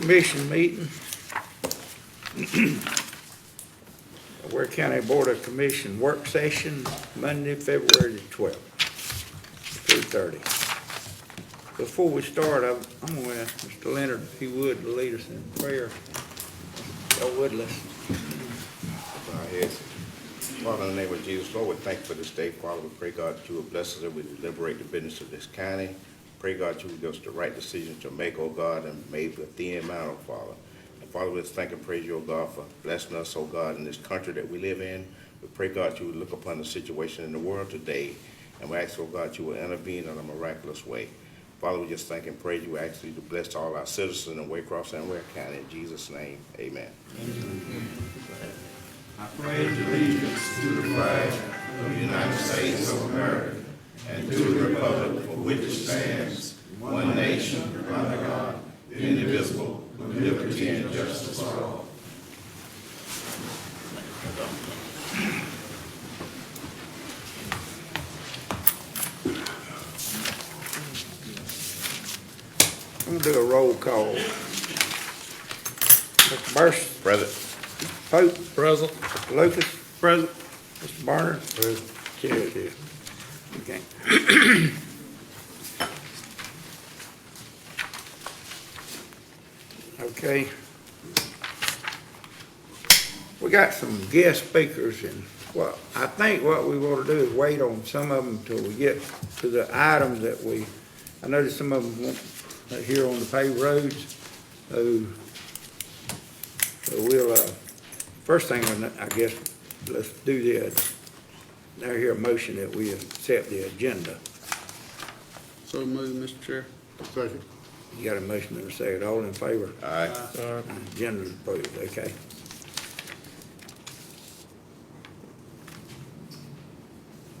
Commission meeting. Ware County Board of Commission work session, Monday, February the 12th, 3:30. Before we start, I'm going to ask Mr. Leonard if he would lead us in prayer. Y'all would listen. Yes. Father, in the name of Jesus, Lord, we thank you for this day. Father, we pray, God, that you will bless us and we liberate the business of this county. Pray, God, you will give us the right decisions to make, oh God, and made within amount, oh Father. And Father, we thank and praise you, oh God, for blessing us, oh God, in this country that we live in. We pray, God, you will look upon the situation in the world today, and we ask, oh God, you will intervene in a miraculous way. Father, we just thank and praise you. We ask you to bless all our citizens in Waycross and Ware County. In Jesus' name, amen. I pledge allegiance to the flag of the United States of America and to the republic for which it stands, one nation, under God, indivisible, with liberty and justice for all. I'm going to do a roll call. Mr. Burson. Present. Pope. Present. Mr. Lucas. Present. Mr. Barner. Present. Carried here. Okay. Okay. We got some guest speakers, and I think what we want to do is wait on some of them till we get to the items that I noticed some of them want here on the paved roads. So we'll, first thing, I guess, let's do I hear a motion that we accept the agenda. So moved, Mr. Chair. Second. You got a motion and a second. All in favor? Aye. Agenda is approved, okay.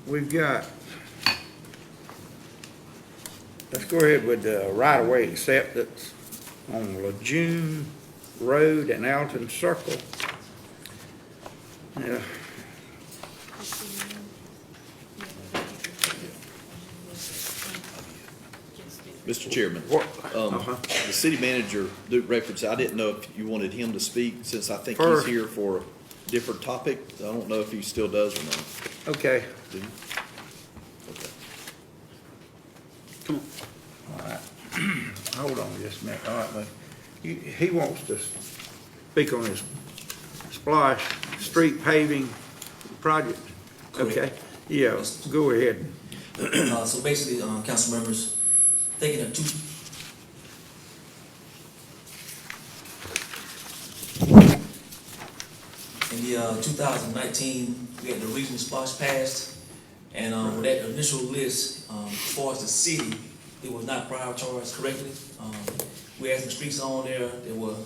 We've got, let's go ahead with the right-of-way acceptance on Lejeune Road and Alton Circle. Yeah. Mr. Chairman, the city manager, Duke Records, I didn't know if you wanted him to speak, since I think he's here for a different topic. I don't know if he still does or not. Okay. Do you? Okay. Come on. All right. Hold on just a minute. All right, but he wants to speak on his splash street paving project. Correct. Okay. Yeah, go ahead. So basically, council members, taking a in the 2019, we had the regional splash passed, and with that initial list, as far as the city, it was not prioritized correctly. We had some streets on there that were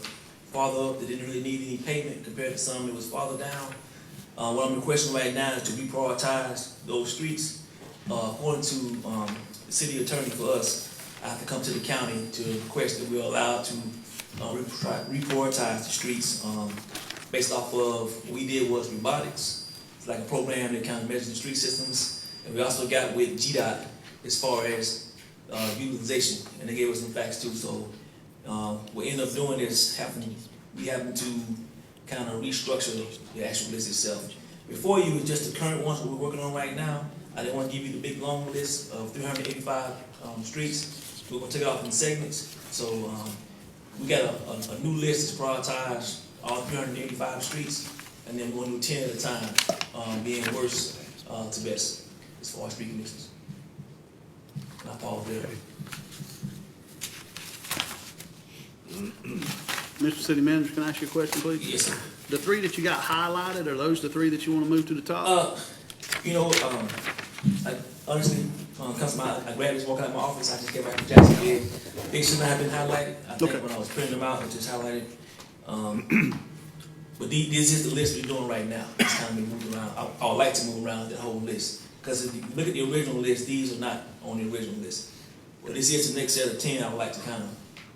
farther up, that didn't really need any pavement compared to some that was farther down. What I'm requesting right now is to reprioritize those streets. According to the city attorney for us, I have to come to the county to request that we're allowed to reprioritize the streets based off of what we did was robotics. It's like a program that kind of measures the street systems. And we also got with GDOT as far as utilization, and they gave us some facts too. So what we end up doing is we having to kind of restructure the actual list itself. Before you was just the current ones we're working on right now. I didn't want to give you the big long list of 385 streets. We're going to take it off in segments. So we got a new list to prioritize all 385 streets, and then we're going to do 10 at a time, being worst to best as far as street conditions. And I pause there. Mr. City Manager, can I ask you a question, please? Yes, sir. The three that you got highlighted, are those the three that you want to move to the top? Honestly, Councilman, I grabbed this walking out of my office. I just came back from Jacksonville. They should not have been highlighted. I think when I was printing them out, it just highlighted. But this is the list we're doing right now. It's kind of been moving around. I would like to move around that whole list, because if you look at the original list, these are not on the original list. Well, this is the next set of 10 I would like to kind of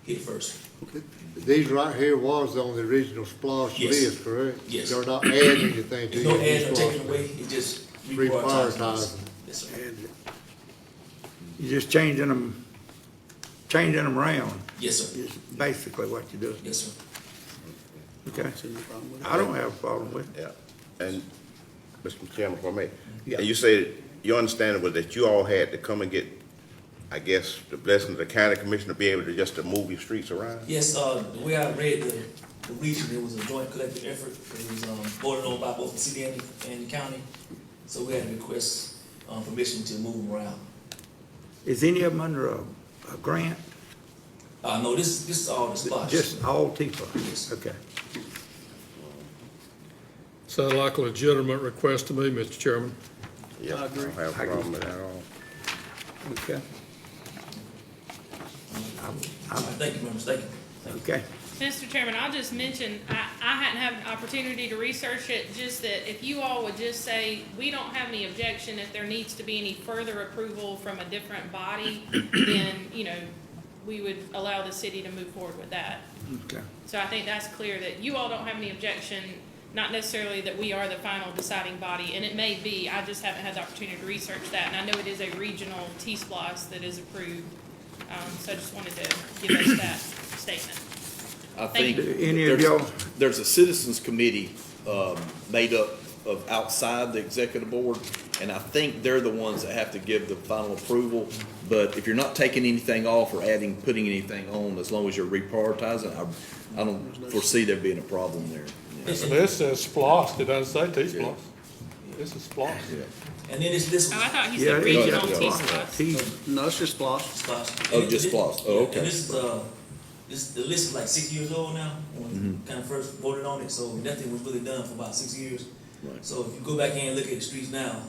hit first. Okay. These right here was on the original splash Yes. list, correct? Yes. They're not adding anything to There's no your ads or splash taking away. It's just Reprioritizing. Yes, sir. You just changing them changing them around Yes, sir. is basically what you're doing, Yes, sir. okay? See no problem with it. I don't have a problem with it. Yeah, and, Mr. Chairman, if I may, Yeah. and you said, your understanding was that you all had to come and get, I guess, the blessing of the county commission to be able to just to move your streets around? Yes, the way I read the region, it was a joint collective effort. It was voted on by both the city and the county. So we had to request permission to move them around. Is any of them under a grant? No, this is all the spots. Just all T-Splosh? Yes. Okay. Sound like a legitimate request to me, Mr. Chairman. Yeah, I agree. don't have a problem with that at all. Okay. Thank you, members. Thank you. Okay. Mr. Chairman, I'll just mention, I hadn't had an opportunity to research it, just that if you all would just say, we don't have any objection if there needs to be any further approval from a different body, then, you know, we would allow the city to move forward with that. Okay. So I think that's clear that you all don't have any objection, not necessarily that we are the final deciding body, and it may be, I just haven't had the opportunity to research that, and I know it is a regional T-Splosh that is approved. So I just wanted to give us that statement. I Thank think you. Any of y'all? there's a citizens committee, made up of outside the executive board, and I think they're the ones that have to give the final approval. But if you're not taking anything off or putting anything on, as long as you're reprioritizing, I don't foresee there being a problem there. This says splosh, it doesn't say T-splosh. This is splosh. And then this Oh, I thought he Yeah, said it is. regional Yeah. T-Splosh. T, No, it's just Splosh. spots. Oh, just spots. Oh, okay. And the list is like 6 years old now, when we kind of first voted on it, so nothing was really done for about 6 years. Right. So if you go back in and look at the streets now,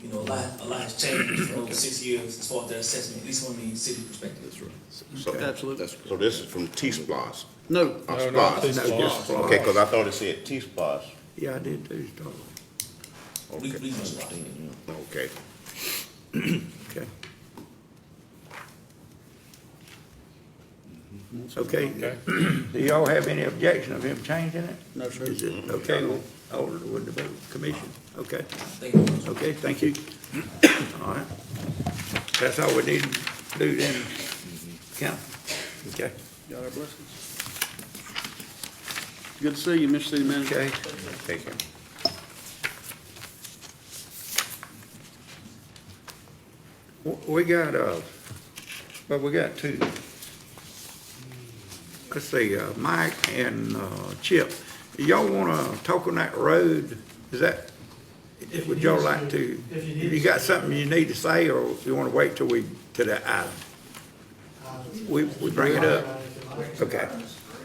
you know, a lot has changed in over 6 years as far as their assessment, at least from the city perspective. That's right. So, Absolutely. so this is from T-Splosh? No, No, not Splosh. T-splosh. No, just Splosh. Okay, because I thought it said T-Splosh. yeah, I did too, totally. Okay, Regional spots. okay. Okay. Okay, Okay. do y'all have any objection of him changing it? no, sir. Is it okay with the commission? Okay, Thank you. okay, thank you. All right. That's all we need to do then, count. Okay, Got our blessings. Good to see you, Mr. City Manager. okay. Thank you. We got, well, we got two. Let's see, Mike and, Chip, y'all wanna talk on that road? Is that, would y'all like to, you got something you need to say, or you wanna wait till that item? We bring it up? Okay,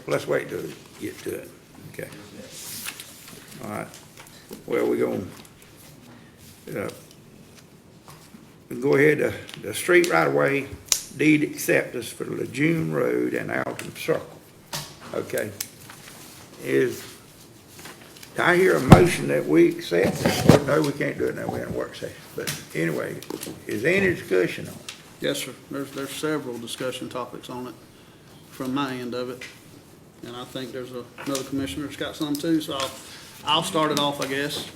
let's wait till we get to it, okay. All right, well, we gonna, we go ahead, the street right away, deed acceptance for Lejeune Road and Alton Circle, okay? I hear a motion that we accept, or no, we can't do it now, we're in a work session, but anyway, is there any discussion on it? Yes, sir. There's several discussion topics on it from my end of it. And I think there's another commissioner that's got some too, so I'll start it off, I guess.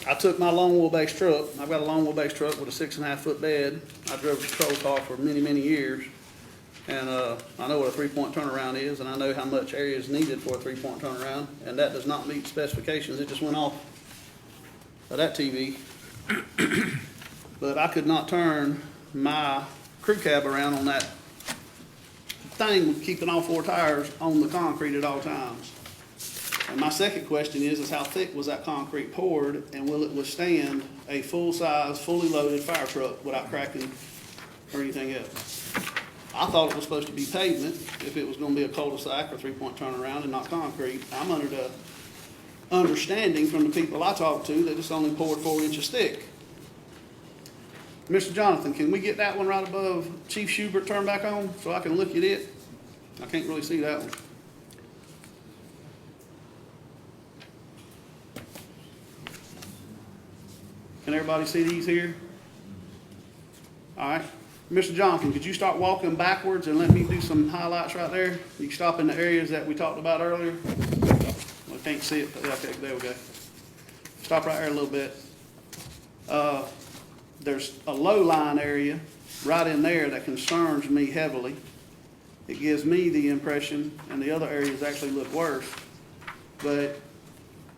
I took my long wheelbase truck. I've got a long wheelbase truck with a 6.5 foot bed. I drove a patrol car for many, many years. And, I know what a 3-point turnaround is, and I know how much area is needed for a 3-point turnaround, and that does not meet specifications. It just went off of that TV. But I could not turn my crew cab around on that thing, keeping all 4 tires on the concrete at all times. And my second question is how thick was that concrete poured, and will it withstand a full-size, fully loaded fire truck without cracking or anything else? I thought it was supposed to be pavement, if it was gonna be a cul-de-sac or 3-point turnaround and not concrete. I'm under the understanding from the people I talked to that it's only poured 4 inches thick. Mr. Jonathan, can we get that one right above Chief Schubert turned back on so I can look at it? I can't really see that one. Can everybody see these here? All right. Mr. Jonathan, could you start walking backwards and let me do some highlights right there? You can stop in the areas that we talked about earlier. I can't see it, but okay, there we go. Stop right there a little bit. there's a low line area right in there that concerns me heavily. It gives me the impression, and the other areas actually look worse. But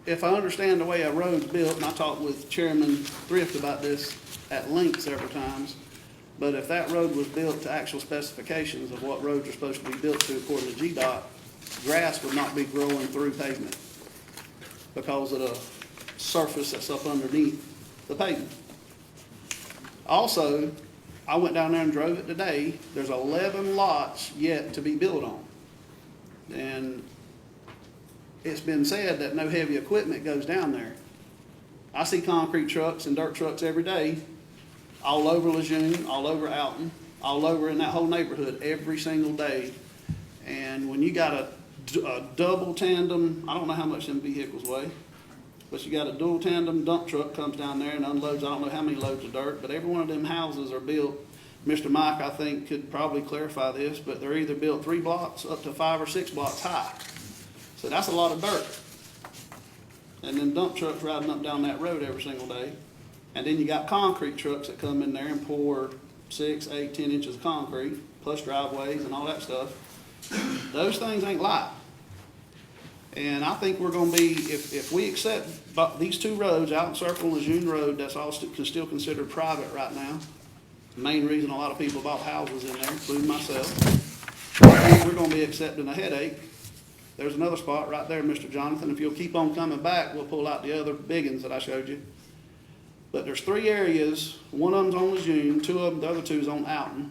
if I understand the way a road's built, and I talked with Chairman Thrift about this at length several times, but if that road was built to actual specifications of what roads are supposed to be built to according to GDOT, grass would not be growing through pavement because of the surface that's up underneath the pavement. Also, I went down there and drove it today. There's 11 lots yet to be built on. And it's been said that no heavy equipment goes down there. I see concrete trucks and dirt trucks every day, all over Lejeune, all over Alton, all over in that whole neighborhood every single day. And when you got a double tandem, I don't know how much them vehicles weigh, but you got a dual tandem dump truck comes down there and unloads, I don't know how many loads of dirt, but every one of them houses are built. Mr. Mike, I think, could probably clarify this, but they're either built 3 blocks up to 5 or 6 blocks high. So that's a lot of dirt. And then dump trucks riding up down that road every single day. And then you got concrete trucks that come in there and pour 6, 8, 10 inches of concrete, plus driveways and all that stuff. Those things ain't light. And I think we're gonna be, if we accept these 2 roads, Alton Circle and Lejeune Road, that's all still considered private right now. The main reason a lot of people bought houses in there, including myself. I think we're gonna be accepting a headache. There's another spot right there, Mr. Jonathan. If you'll keep on coming back, we'll pull out the other big ones that I showed you. But there's 3 areas, one of them's on Lejeune, 2 of them, the other 2 is on Alton,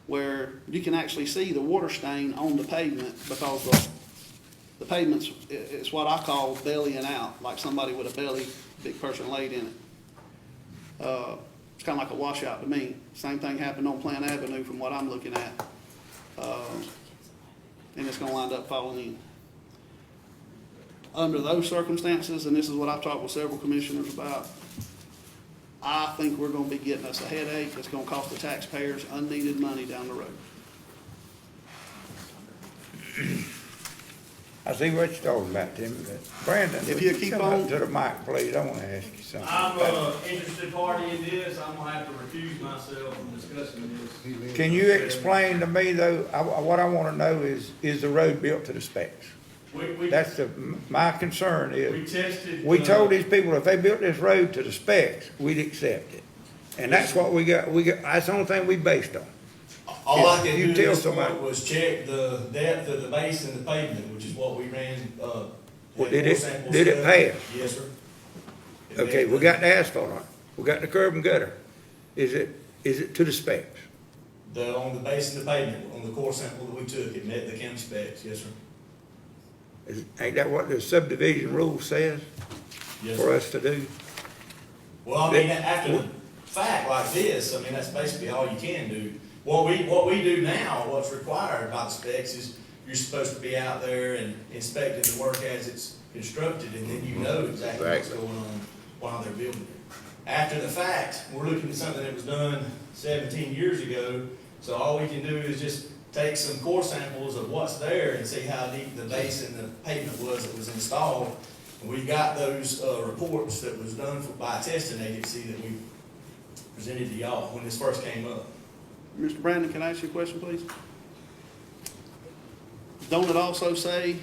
where you can actually see the water stain on the pavement because the pavement's, it's what I call bellying out, like somebody with a belly, big person laid in it. It's kind of like a washout to me. Same thing happened on Plant Avenue from what I'm looking at. And it's gonna wind up falling in. Under those circumstances, and this is what I've talked with several commissioners about, I think we're gonna be getting us a headache that's gonna cost the taxpayers unneeded money down the road. I see what you're talking about, Timmy, but Brandon, If would you keep come on- up to the mic, please, I wanna ask you something. I'm a interested party in this, I'm gonna have to recuse myself from discussing this. Can you explain to me though, what I wanna know is the road built to the specs? That's my concern We is, tested. we told these people if they built this road to the specs, we'd accept it. And that's what we got, that's the only thing we based on. All I You could do at tell this somebody- point was check the depth of the base and the pavement, which is what we ran, Well, had did core it- samples did it done. pass? Yes, sir. Okay, we got the asphalt on it, we got the curb and gutter. Is it to the specs? On the base and the pavement, on the core sample that we took, it met the county specs, yes, sir. Ain't that what the subdivision rule says Yes, for sir. us to do? Well, I mean, after the fact like this, I mean, that's basically all you can do. What we do now, what's required by the specs is you're supposed to be out there and inspecting the work as it's constructed, and then you know exactly what's going on while they're building it. After the fact, we're looking at something that was done 17 years ago, so all we can do is just take some core samples of what's there and see how deep the base and the pavement was that was installed. And we got those reports that was done by a testing agency that we presented to y'all when this first came up. Mr. Brandon, can I ask you a question, please? Don't it also say,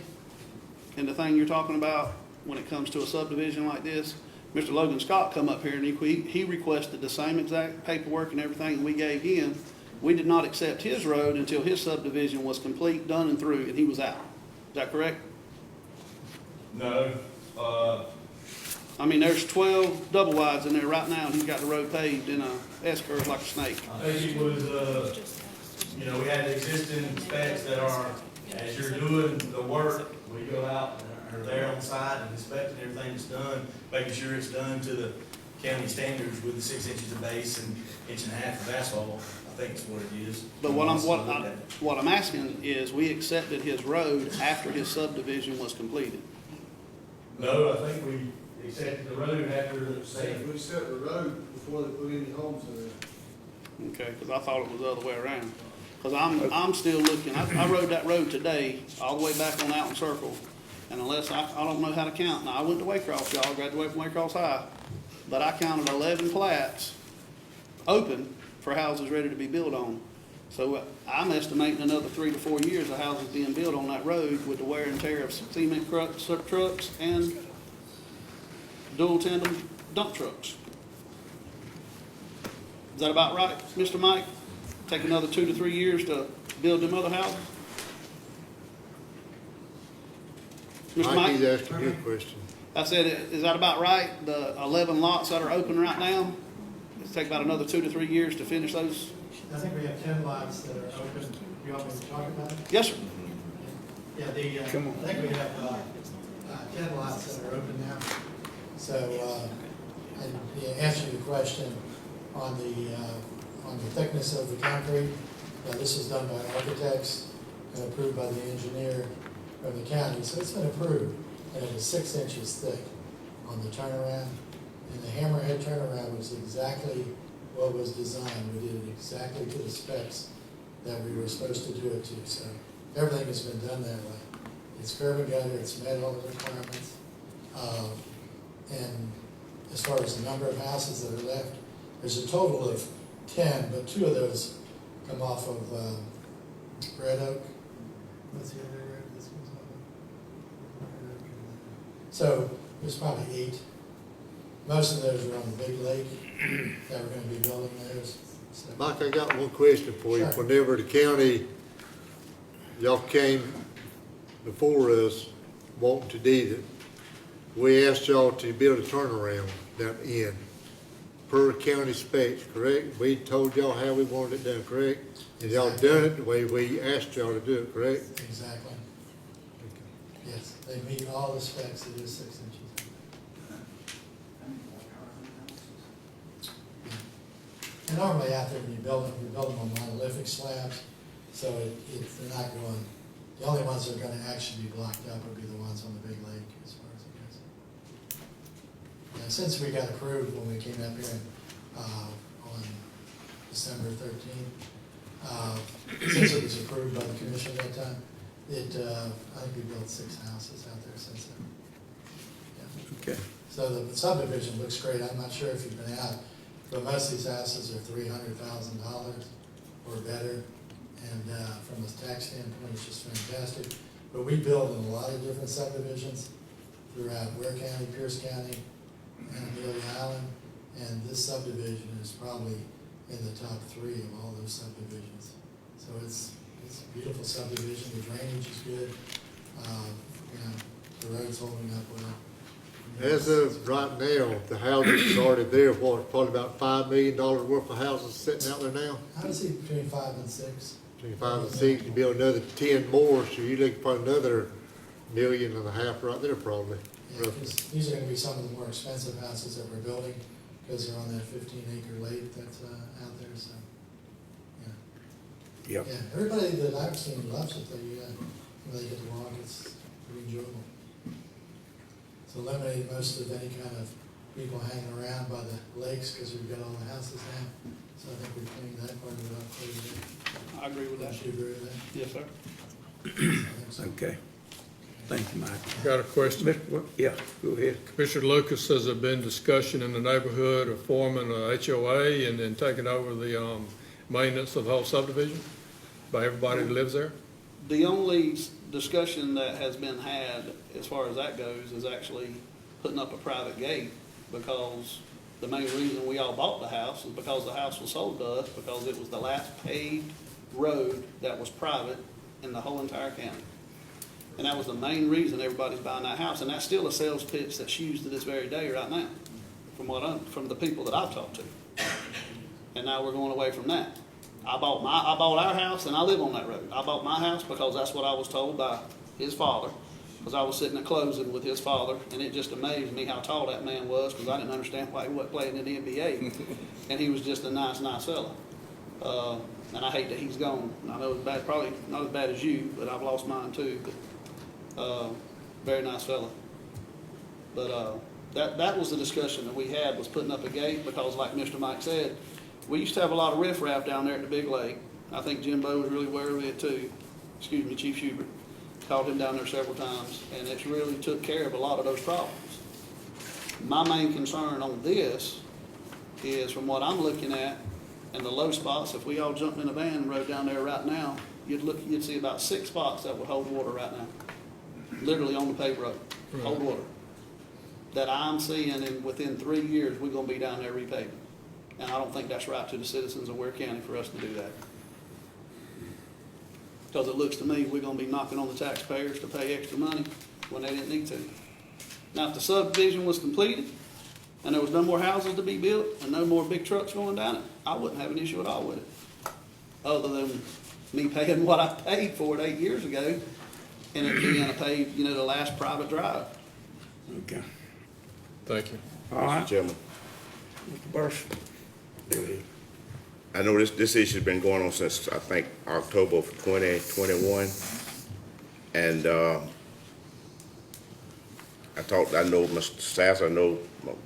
in the thing you're talking about, when it comes to a subdivision like this, Mr. Logan Scott come up here and he requested the same exact paperwork and everything we gave him. We did not accept his road until his subdivision was complete, done and through, and he was out. Is that correct? No, I mean, there's 12 double wides in there right now, and he's got the road paved in a S-curve like a snake. I think it was, you know, we had the existing specs that are, as you're doing the work, we go out and are there on site and inspecting everything that's done, making sure it's done to the county standards with the 6 inches of base and 1.5 inches of asphalt. I think is what it is. But what I'm asking is, we accepted his road after his subdivision was completed. No, I think we accepted the road after, say, We set the road before they put any homes in there. Okay, because I thought it was the other way around. Because I'm still looking, I rode that road today, all the way back on Alton Circle, and unless, I don't know how to count. Now, I went to Waycross, y'all, graduated from Waycross High, but I counted 11 plats open for houses ready to be built on. So I'm estimating another 3 to 4 years of houses being built on that road with the wear and tear of cement trucks and dual tandem dump trucks. Is that about right, Mr. Mike? Take another 2 to 3 years to build them other houses? Mr. Mikey's Mike? asking you a question. I said, is that about right? The 11 lots that are open right now? It's take about another 2 to 3 years to finish those? I think we have 10 lots that are open. You want me to talk about it? Yes, sir. Yeah, I Come on. think we have 10 lots that are open now. So, and to answer your question on the thickness of the concrete, this was done by architects and approved by the engineer of the county. So it's been approved, and it was 6 inches thick on the turnaround. And the hammerhead turnaround was exactly what was designed. We did it exactly to the specs that we were supposed to do it to. So everything has been done that way. It's curb and gutter, it's met all the requirements. And as far as the number of houses that are left, there's a total of 10, but 2 of those come off of Red Oak. What's the other road this one's off of? Red Oak. So there's probably 8. Most of those are on the big lake that we're gonna be building those. So, Mike, I got one question for you. Sure. Whenever the county, y'all came before us wanting to do it, we asked y'all to build a turnaround down the end per county specs, correct? We told y'all how we wanted it done, correct? And y'all done it the way we asked y'all to do it, correct? Exactly. Yes, they meet all the specs. It is 6 inches. And normally out there, when you build them on monolithic slabs, so they're not going, the only ones that are gonna actually be blocked up would be the ones on the big lake as far as it goes. And since we got approved when we came up here on December 13th, since it was approved by the commission at that time, I think we built 6 houses out there since then. Yeah. Okay. So the subdivision looks great. I'm not sure if you've been out, but most of these houses are $300,000 or better. And from a tax standpoint, it's just fantastic. But we build in a lot of different subdivisions throughout Ware County, Pierce County, and Amelia Island. And this subdivision is probably in the top 3 of all those subdivisions. So it's a beautiful subdivision. The drainage is good. The road's holding up well. As of right now, the houses is already there, what, probably about $5 million worth of houses sitting out there now? I would say between 5 and 6. Between 5 and 6, you build another 10 more, so you're looking for another $1.5 million right there probably. Yeah, because these are gonna be some of the more expensive houses that we're building, because they're on that 15-acre lake that's out there, so, yeah. Yep. Yeah, everybody that I've seen loves it. When they get to walk, it's pretty enjoyable. It's eliminated most of any kind of people hanging around by the lakes, because we've got all the houses now. So I think we've cleaned that part of it up quite a bit. I agree with that. Don't you agree with that? Yes, sir. I think so. Okay. Thank you, Mike. Got a question. Yeah, go ahead. Commissioner Lucas says there's been discussion in the neighborhood of forming a HOA and then taking over the maintenance of the whole subdivision by everybody that lives there? The only discussion that has been had, as far as that goes, is actually putting up a private gate, because the main reason we all bought the house is because the house was sold to us, because it was the last paved road that was private in the whole entire county. And that was the main reason everybody's buying that house, and that's still a sales pitch that's used to this very day right now, from the people that I've talked to. And now we're going away from that. I bought our house and I live on that road. I bought my house because that's what I was told by his father, because I was sitting at closing with his father, and it just amazed me how tall that man was, because I didn't understand why he wasn't playing in the NBA. And he was just a nice fella. And I hate that he's gone. I know it's bad, probably not as bad as you, but I've lost mine too. But very nice fella. But that was the discussion that we had, was putting up a gate, because like Mr. Mike said, we used to have a lot of riffraff down there at the big lake. I think Jimbo was really aware of it too. Excuse me, Chief Schubert. Called him down there several times, and it's really took care of a lot of those problems. My main concern on this is, from what I'm looking at, And the low spots, if we all jumped in a van and rode down there right now, you'd see about 6 spots that would hold water right now. Literally on the paved road, hold water. That I'm seeing in within 3 years, we're gonna be down there repaving. And I don't think that's right to the citizens of Ware County for us to do that. Because it looks to me, we're gonna be knocking on the taxpayers to pay extra money when they didn't need to. Now, if the subdivision was completed, and there was no more houses to be built, and no more big trucks going down it, I wouldn't have an issue at all with it. Other than me paying what I paid for it 8 years ago, and it being a paved, the last private drive. Okay. Thank you. All right, Mr. Chairman, Mr. Burson. Go ahead. I know this issue's been going on since, I think, October of 2021. And, I know Mr. Sass, I know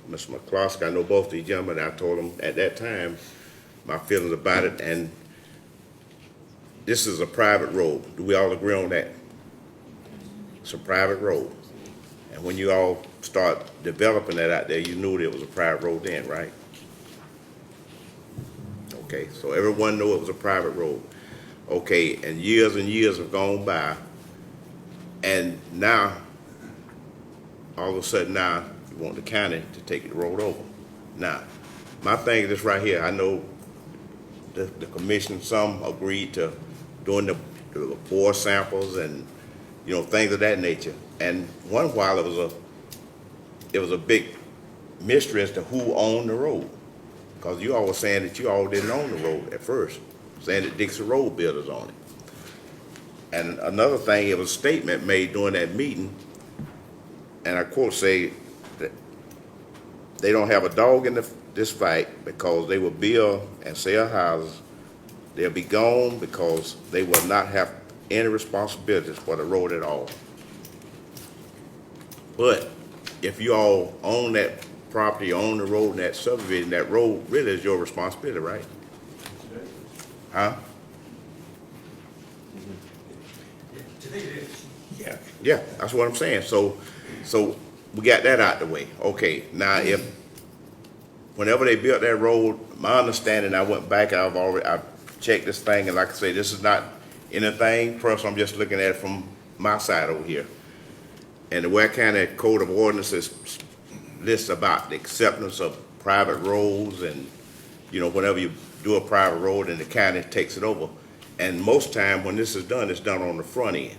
Mr. McCloskey, I know both these gentlemen. I told them at that time my feelings about it, and this is a private road. Do we all agree on that? It's a private road. And when you all start developing that out there, you knew that it was a private road then, right? Okay, so everyone knew it was a private road. Okay, and years have gone by, and now, all of a sudden now, you want the county to take the road over. Now, my thing is this right here. I know the commission, some agreed to doing the bore samples and, things of that nature. And one while it was a big mystery as to who owned the road. Because you all were saying that you all didn't own the road at first, saying that Dixie Road Builders owned it. And another thing, it was a statement made during that meeting, and I quote say that they don't have a dog in this fight because they will build and sell houses. They'll be gone because they will not have any responsibilities for the road at all. But if you all own that property, own the road and that subdivision, that road really is your responsibility, right? Huh? Today it is. Yeah. Yeah, that's what I'm saying. So we got that out the way. Okay, now whenever they built that road, my understanding, I went back, I checked this thing, and like I say, this is not anything personal, I'm just looking at it from my side over here. And the Ware County Code of Ordinances lists about the acceptance of private roads and, whenever you do a private road and the county takes it over. And most time when this is done, it's done on the front end.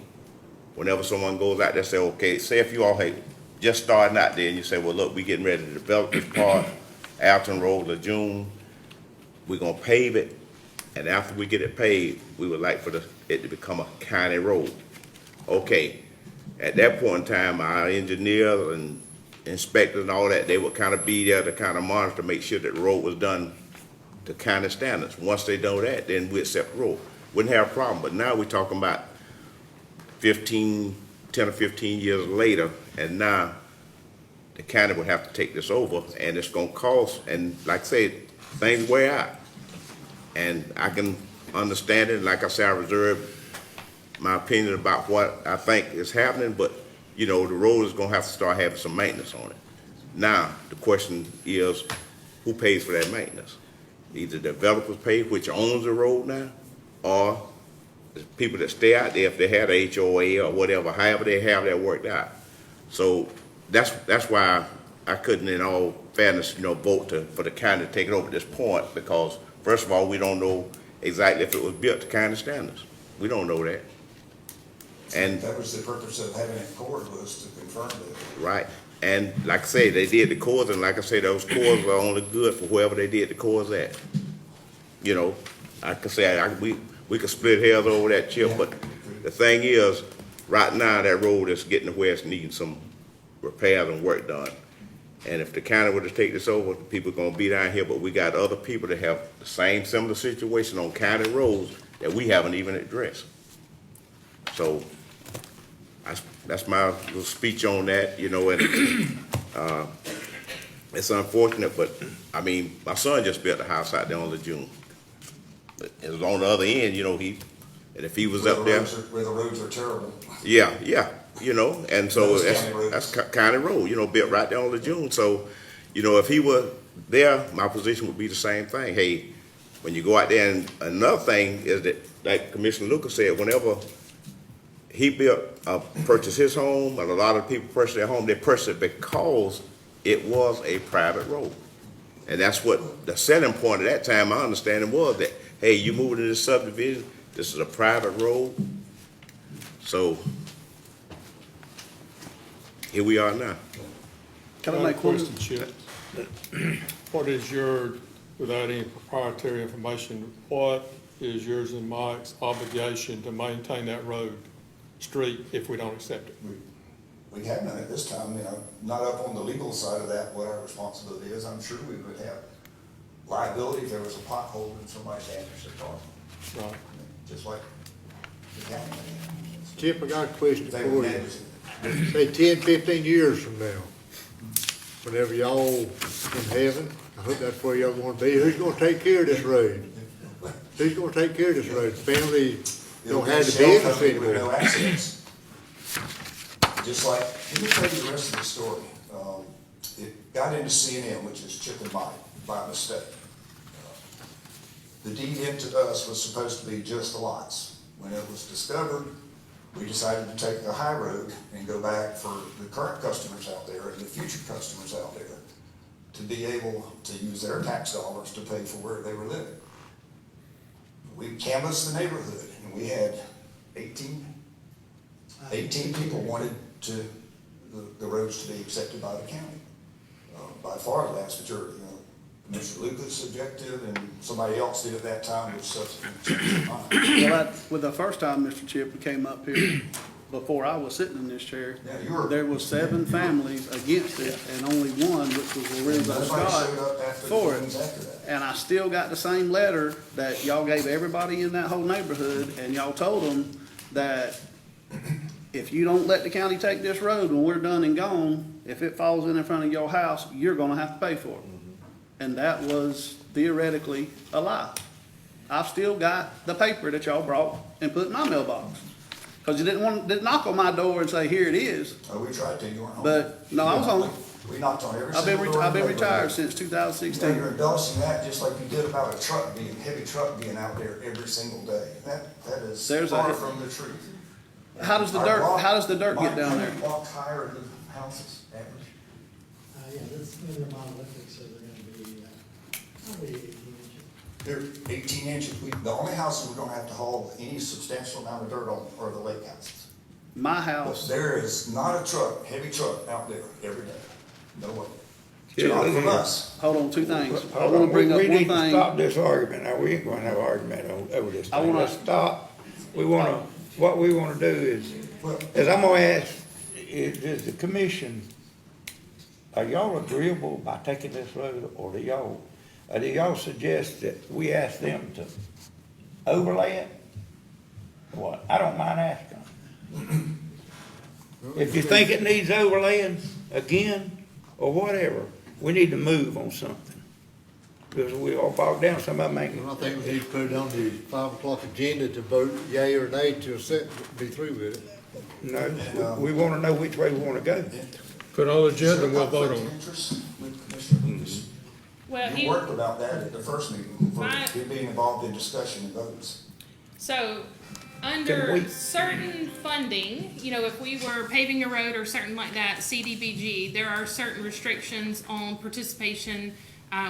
Whenever someone goes out there, say, okay, say if you all had just starting out there and you say, well, look, we getting ready to develop this part, Alton Road, Lejeune, we're gonna pave it, and after we get it paved, we would like for it to become a county road. Okay, at that point in time, our engineers and inspectors and all that, they would kind of be there to kind of monitor, make sure that the road was done to county standards. Once they know that, then we accept the road. Wouldn't have a problem, but now we're talking about 10 or 15 years later, and now the county would have to take this over, and it's gonna cost, and like I said, things wear out. And I can understand it, and like I said, I reserve my opinion about what I think is happening, but the road is gonna have to start having some maintenance on it. Now, the question is, who pays for that maintenance? Either developers pay, which owns the road now, or the people that stay out there, if they have a HOA or whatever, however they have that worked out. So that's why I couldn't, in all fairness, vote for the county to take it over at this point, because first of all, we don't know exactly if it was built to county standards. We don't know that. And that was the purpose of having it cored, was to confirm that. right. And like I say, they did the cores, and like I say, those cores were only good for whoever they did the cores at. I could say we could split hairs over that chip, Yeah. but the thing is, right now that road is getting to where it's needing some repairs and work done. And if the county were to take this over, people are gonna be down here, but we got other people that have the same similar situation on county roads that we haven't even addressed. So that's my little speech on that, and it's unfortunate, but I mean, my son just built a house out there on Lejeune. It was on the other end, and if he was up there. Where the roads are terrible. Yeah, and so That's that's county road, built right there on Lejeune. So, if he were there, my position would be the same thing. Hey, when you go out there, and another thing is that, like Commissioner Lucas said, whenever he purchased his home, and a lot of people purchased their home, they purchased it because it was a private road. And that's what the selling point at that time, my understanding was that, hey, you moving to this subdivision, this is a private road. So here we are now. Can I Got a make one? question, Chip? What is your, without any proprietary information, what is yours and Mike's obligation to maintain that road, street, if we don't accept it? We have none at this time, you know, not up on the legal side of that, what our responsibility is. I'm sure we would have liability if there was a pothole in somebody's damaged their car, Right. just like the county. Chip, I got a question They for would you. manage it. Say 10, 15 years from now, whenever y'all in heaven, I hope that's where y'all gonna be, who's gonna take care of this road? Who's gonna take care of this road? Family It'll don't be a have the shell business company with no anymore. access. Just like, let me tell you the rest of the story. It got into CNN, which is Chip and Mike, by mistake. The deed into us was supposed to be just the lots. When it was discovered, we decided to take the high road and go back for the current customers out there and the future customers out there to be able to use their tax dollars to pay for where they were living. We canvassed the neighborhood, and we had 18 people wanted the roads to be accepted by the county. By far the vast majority, you know, Mr. Lucas objected, and somebody else did at that time, which subsequently. Well, with the first time Mr. Chip came up here, before I was sitting in this chair, Yeah, you were. there was 7 families against it and only one, which was Lorenzo Nobody Scott, showed up after the for meetings it. after that. And I still got the same letter that y'all gave everybody in that whole neighborhood, and y'all told them that if you don't let the county take this road when we're done and gone, if it falls in front of your house, you're gonna have to pay for it. And that was theoretically a lie. I've still got the paper that y'all brought and put in my mailbox. Cause you didn't knock on my door and say, here it is. Oh, we tried to, you weren't home. But, no, I was home. We knocked on every I've been, single door. I've been in the retired neighborhood. since You know, 2016. you're embellishing that just like you did about a truck being, heavy truck being out there every single day. That is There's far a- from the truth. How does the Our dirt, block- how does the dirt get Mike, down how there? many blocks higher are the houses average? Yeah, that's, they're monolithic, so they're gonna be, probably 18 inches. They're 18 inches. The only houses we don't have to haul any substantial amount of dirt on are the lake houses. My But house, there is not a truck, heavy truck out there every day. No way. Yeah, Not look from here. us. hold on, 2 things. I Hold wanna on, bring up we one need to stop thing. this argument. Now, we ain't gonna have an argument over this I thing. wanna- Let's stop. What we wanna do is I'm gonna ask, is the commission, are y'all agreeable by taking this road, or do y'all suggest that we ask them to overlay it? What? I don't mind asking. If you think it needs overlaying again, or whatever, we need to move on something. Because we all bogged down, somebody making. I think we need to put it on the 5 o'clock agenda to vote yea or nay to be through with it. No, we wanna know which way we wanna go. Put on the Is there agenda, a we'll vote conflict on of it. interest with Commissioner Lucas? Well, You worked about that at the first meeting, for My- it being involved in discussion and votes. So, Can under we- certain funding, you know, if we were paving a road or something like that, CDBG, there are certain restrictions on participation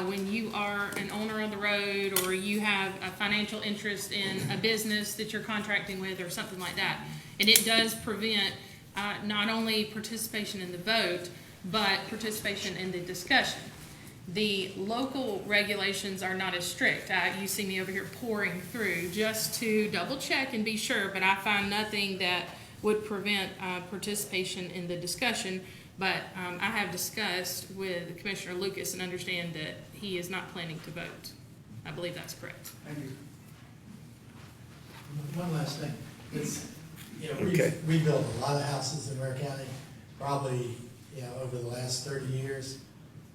when you are an owner of the road or you have a financial interest in a business that you're contracting with or something like that. And it does prevent not only participation in the vote, but participation in the discussion. The local regulations are not as strict. You see me over here pouring through just to double check and be sure, but I find nothing that would prevent participation in the discussion. But I have discussed with Commissioner Lucas and understand that he is not planning to vote. I believe that's correct. Thank you. One last thing, it's, you know, Okay. we built a lot of houses in Ware County, probably, you know, over the last 30 years.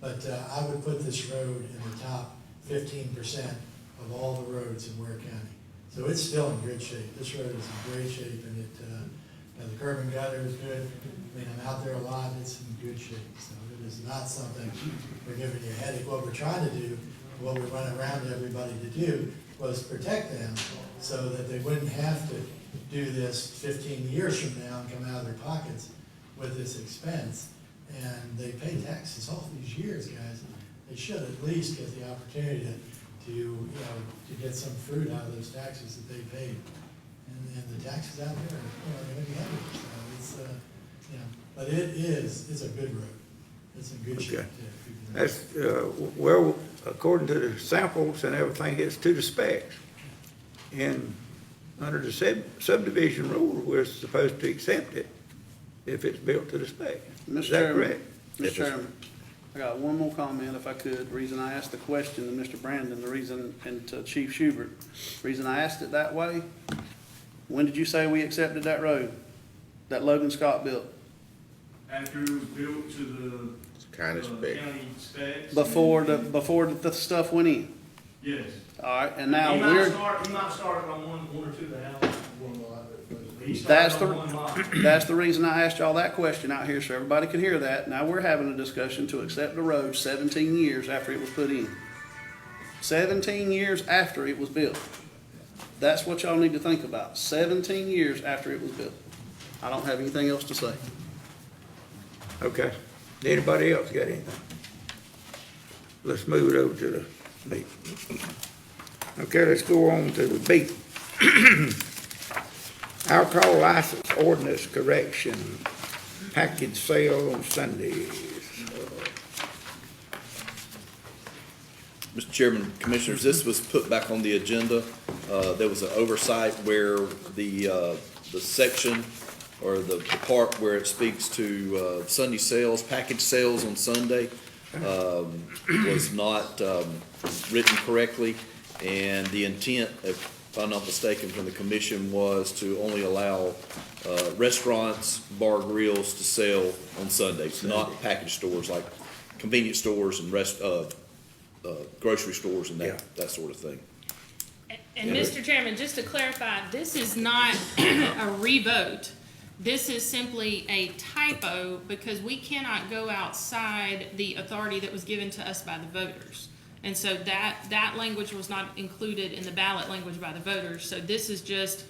But I would put this road in the top 15% of all the roads in Ware County. So it's still in good shape. This road is in great shape, and it, you know, the curb and gutter is good. I mean, I'm out there a lot, it's in good shape. So it is not something we're giving you a headache. What we're trying to do what we went around to everybody to do was protect them so that they wouldn't have to do this 15 years from now and come out of their pockets with this expense. And they pay taxes all these years, guys. They should at least get the opportunity to get some fruit out of those taxes that they paid. And the taxes out there, are gonna be heavy. So it's, but it's a good road. It's in good shape. Okay. too. That's, well, according to the samples and everything, it's to the specs. And under the subdivision rule, we're supposed to accept it if it's built to the spec. Is Mr. that Chairman, correct? Mr. Chairman, I got one more comment if I could. The reason I asked the question to Mr. Brandon, and to Chief Schubert, the reason I asked it that way, when did you say we accepted that road that Logan Scott built? After it was built to County the spec. county specs. Before the stuff went in? Yes. All right, and now He we're, might start on one or two of the houses. He That's started the- on one lot. that's the reason I asked y'all that question out here, so everybody could hear that. Now we're having a discussion to accept the road 17 years after it was put in. 17 years after it was built. That's what y'all need to think about. 17 years after it was built. I don't have anything else to say. Okay. Anybody else got anything? Let's move it over to the B. Okay, let's go on to the B. Alcohol license ordinance correction, package sale on Sundays. Mr. Chairman, Commissioners, this was put back on the agenda. There was an oversight where the section or the part where it speaks to Sunday sales, package sales on Sunday, was not written correctly. And the intent, if I'm not mistaken, from the commission was to only allow restaurants, bar grills to sell on Sundays, not package stores like convenience stores and grocery stores and that sort of thing. And Mr. Chairman, just to clarify, this is not a revote. This is simply a typo because we cannot go outside the authority that was given to us by the voters. And so that language was not included in the ballot language by the voters. So this is just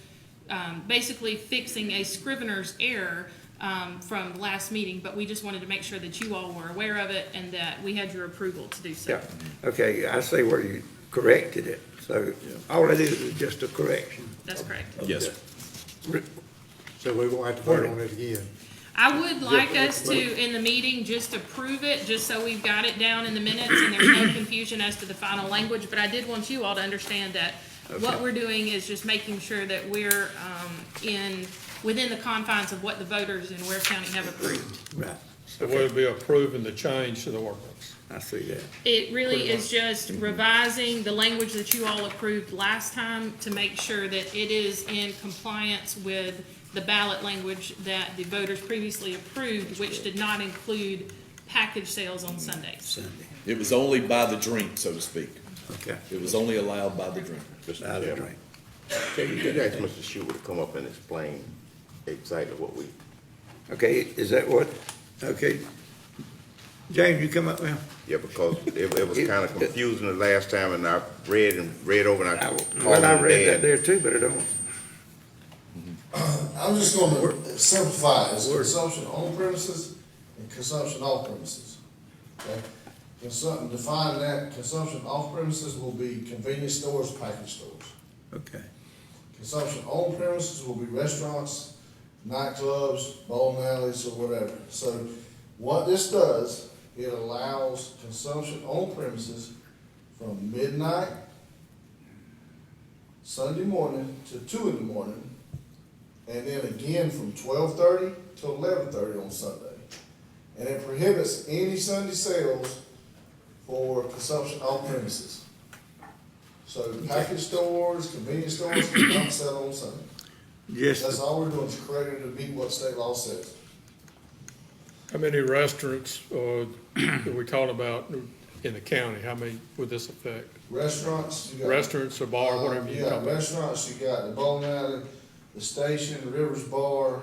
basically fixing a scrivener's error from the last meeting, but we just wanted to make sure that you all were aware of it and that we had your approval to do so. Yeah, okay, I see where you corrected it, so all it is just a correction. That's correct. Yes, sir. So we won't have to vote on it again. I would like us to, in the meeting, just approve it, just so we've got it down in the minutes and there's no confusion as to the final language, but I did want you all to understand that what we're doing is just making sure that we're within the confines of what the voters in Ware County have approved. Right, So we'll be approving the change to the ordinance. I see that. It really is just revising the language that you all approved last time to make sure that it is in compliance with the ballot language that the voters previously approved, which did not include package sales on Sundays. Sunday, It was only by the drink, so to speak. okay. It was only allowed by the drink. Mr. Out of Chairman, drink. can you ask Mr. Schubert to come up and explain exactly what we, Okay, is that what, okay. James, you come up now? yeah, because it was kind of confusing the last time, and I read over, and I called Well, I him read that Dan. there too, but I don't, I'm just gonna simplify, it's consumption on premises and consumption off premises. Okay? Define that, consumption off premises will be convenience stores, package stores. okay. Consumption on premises will be restaurants, nightclubs, bowling alleys, or whatever. So what this does, it allows consumption on premises from midnight Sunday morning to 2 in the morning, and then again from 12:30 to 11:30 on Sunday. And it prohibits any Sunday sales for consumption on premises. So package stores, convenience stores cannot sell on Sunday. That's Just, all we're doing is correcting to meet what state law says. How many restaurants, that we talked about in the county, how many would this affect? Restaurants, you got. Restaurants or bar, whatever you got talk about? restaurants, you got the bowling alley, the station, the Rivers Bar.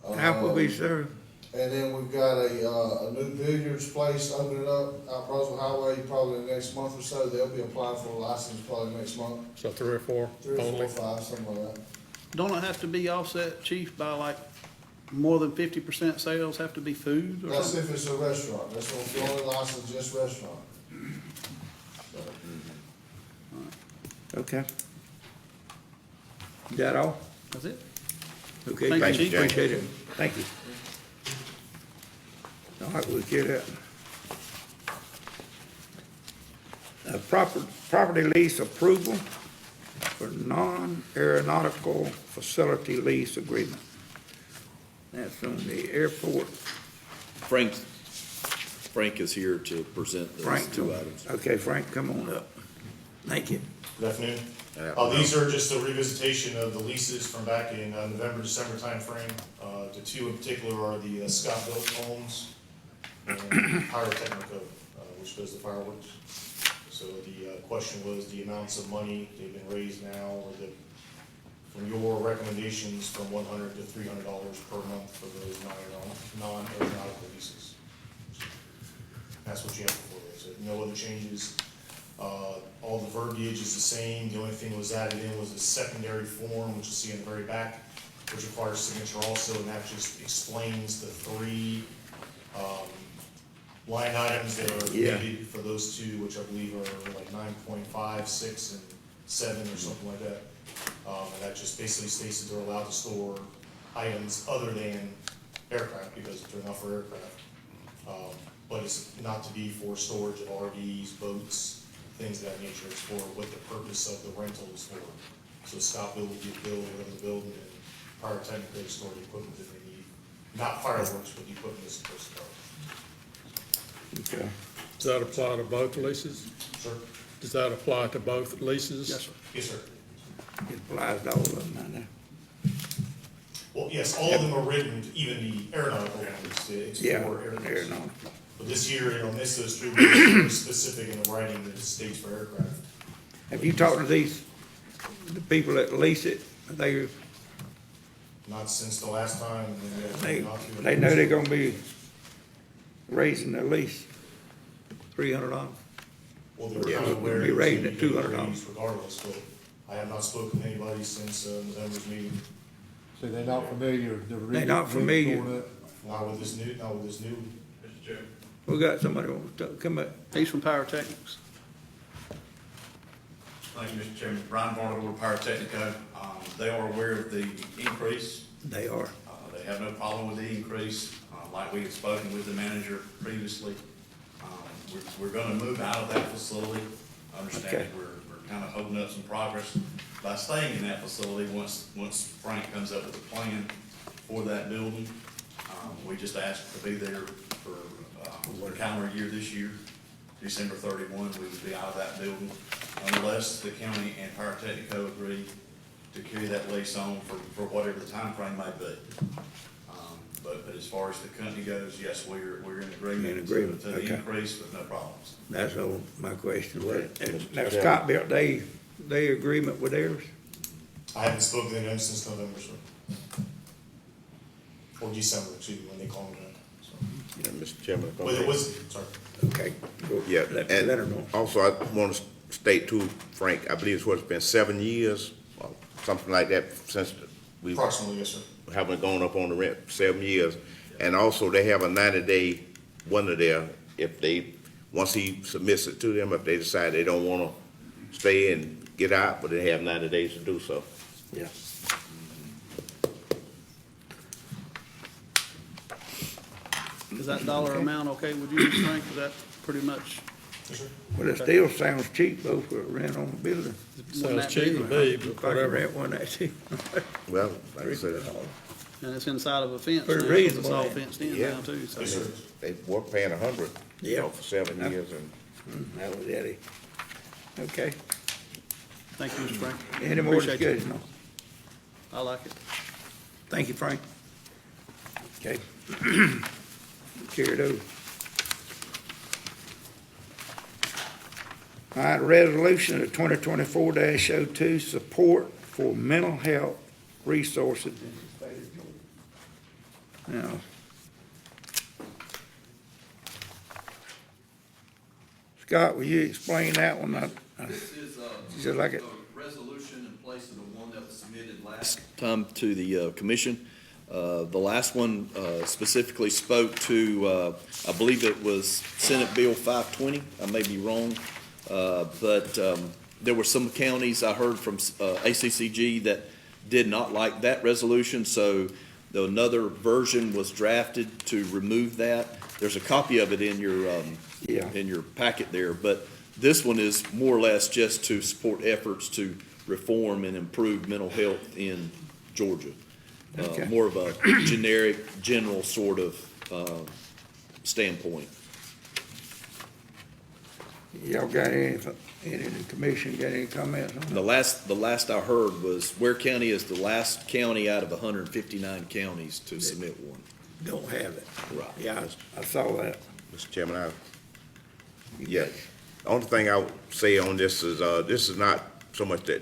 Applebee's, sir, And then we've got a new billiards place opening up out Roswell Highway probably in the next month or so. They'll be applying for a license probably next month, So 3 or 4 3 or 4 only? or 5, something like that. Don't it have to be offset, chief, by like more than 50% sales have to be food or That's something? if it's a restaurant. That's the only license, just restaurant. Okay. Is that all? That's it? Okay, Thank you, thank you, Chief. appreciate it. Thank you. All right, we'll get that. Property lease approval for non-aeronautical facility lease agreement. That's from the airport. Frank is here to present those Frank, two items. okay, Frank, come on up. Thank you. Good afternoon. These are just a revisitation of the leases from back in November, December timeframe. The two in particular are the Scott-built homes and Pyrotechnico, which does the fireworks. So the question was the amounts of money they've been raised now, or from your recommendations from $100 to $300 per month for those non-aeronautical leases. That's what you have before you. So no other changes. All the verbiage is the same. The only thing that was added in was a secondary form, which you'll see in the very back, which requires signature also, and that just explains the 3 line items that are Yeah. needed for those two, which I believe are like 9.5, 6, and 7 or something like that. And that just basically states that they're allowed to store items other than aircraft, because they're not for aircraft. But it's not to be for storage of RVs, boats, things of that nature. It's for what the purpose of the rental is for. So Scott will be billed, whatever the building, and Pyrotechnico store the equipment that they need. Not fireworks, but the equipment is supposed to go. Okay. Does that apply to both leases? Sure. Does that apply to both leases? Yes, sir. Yes, sir. It applies to all of them, I know. Well, yes, all of them are written, even the aeronautical ones, it's Yeah, for aeronautics. aeronautical. But this year, it'll miss those 3 words, very specific in the writing that it states for aircraft. Have you talked to the people that lease it? They Not since the last time, and then not too. they know they're gonna be raising the lease $300. Well, they're Yeah, kind of aware. we'll be it's raising gonna it be $200. raised Regardless, but I have not spoken to anybody since November's meeting, So they're not familiar, They're not familiar. not with this new. We got somebody wants to come up. He's from Pyrotechnics. Thank you, Mr. Chairman. Brian Barnard with Pyrotechnico. They are aware of the increase. They are. They have no problem with the increase. Like we had spoken with the manager previously, we're gonna move out of that facility. I understand Okay. that we're kind of holding up some progress by staying in that facility once Frank comes up with a plan for that building. We just asked to be there for the calendar year this year. December 31, we would be out of that building unless the county and Pyrotechnico agree to carry that lease on for whatever the time frame may be. But as far as the company goes, yes, we're in agreement. In agreement, To the okay. increase with no problems. That's all my question was. And now Scott built, they agreement with theirs? I haven't spoken to them since November, sir. Or December, excuse me, when they called me back, so. Yeah, Mr. Chairman. if I But it may. was, sorry. Okay. Go- Yeah, Let her know. and also I want to state too, Frank, I believe it's been 7 years, or something like that, since we Approximately, yes, sir. haven't gone up on the rent, 7 years. And also they have a 90-day window there, if they, once he submits it to them, if they decide they don't want to stay and get out, but they have 90 days to do so. Yeah. Is that dollar amount okay with you, Mr. Frank? Is that pretty much? Yes, sir. Well, it still sounds cheap though for a rent on a building. Sounds cheap to me, but If I can whatever. rent one that cheap. Well, like I said, And it's inside of a fence. Pretty now, 'cause It's reasonable, all ain't it? fenced in Yeah. now too, so. Yes, sir. they were paying 100, Yeah. for 7 years, and That was Eddie. Okay. Thank you, Mr. Frank. Any more Appreciate you. discussion? I like it. Thank you, Frank. Okay. Carried over. All right, resolution of 2024-02, support for mental health resources. Now, Scott, will you explain that one? This is, Just like it. a resolution in place of the one that was submitted last time to the, commission. The last one, specifically spoke to, I believe it was Senate Bill 520. I may be wrong. But there were some counties I heard from, ACCG that did not like that resolution. So another version was drafted to remove that. There's a copy of it in your, in your packet there, but this one is more or less just to support efforts to reform and improve mental health in Georgia. Okay. More of a generic, general sort of, standpoint. Y'all got any in the commission, got any comments on The that? last I heard was Ware County is the last county out of 159 counties to submit one. Don't have it. Right. Yeah, I saw that. Mr. Chairman, yeah, the only thing I would say on this is not so much that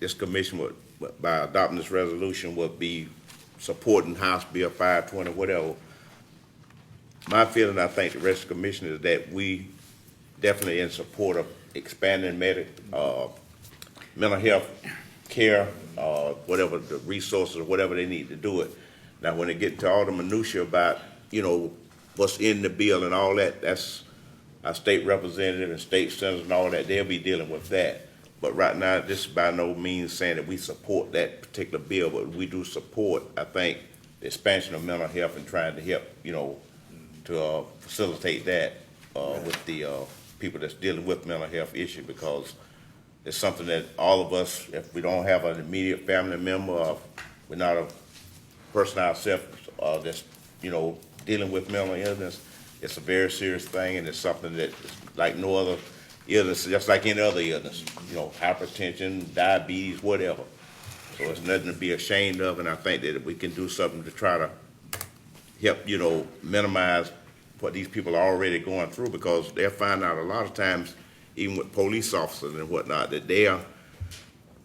this commission would, by adopting this resolution, would be supporting House Bill 520, whatever. My feeling, I think the rest of the commission is that we definitely in support of expanding mental health care, whatever the resources or whatever they need to do it. Now, when they get to all the minutia about, what's in the bill and all that, that's our state representative and state senators and all that, they'll be dealing with that. But right now, this is by no means saying that we support that particular bill, but we do support, I think, the expansion of mental health and trying to help, to facilitate that with the people that's dealing with mental health issues, because it's something that all of us, if we don't have an immediate family member, we're not a person ourselves that's, dealing with mental illness, it's a very serious thing, and it's something that is like no other illness, just like any other illness, hypertension, diabetes, whatever. So it's nothing to be ashamed of, and I think that we can do something to try to help, minimize what these people are already going through, because they'll find out a lot of times, even with police officers and whatnot, that they're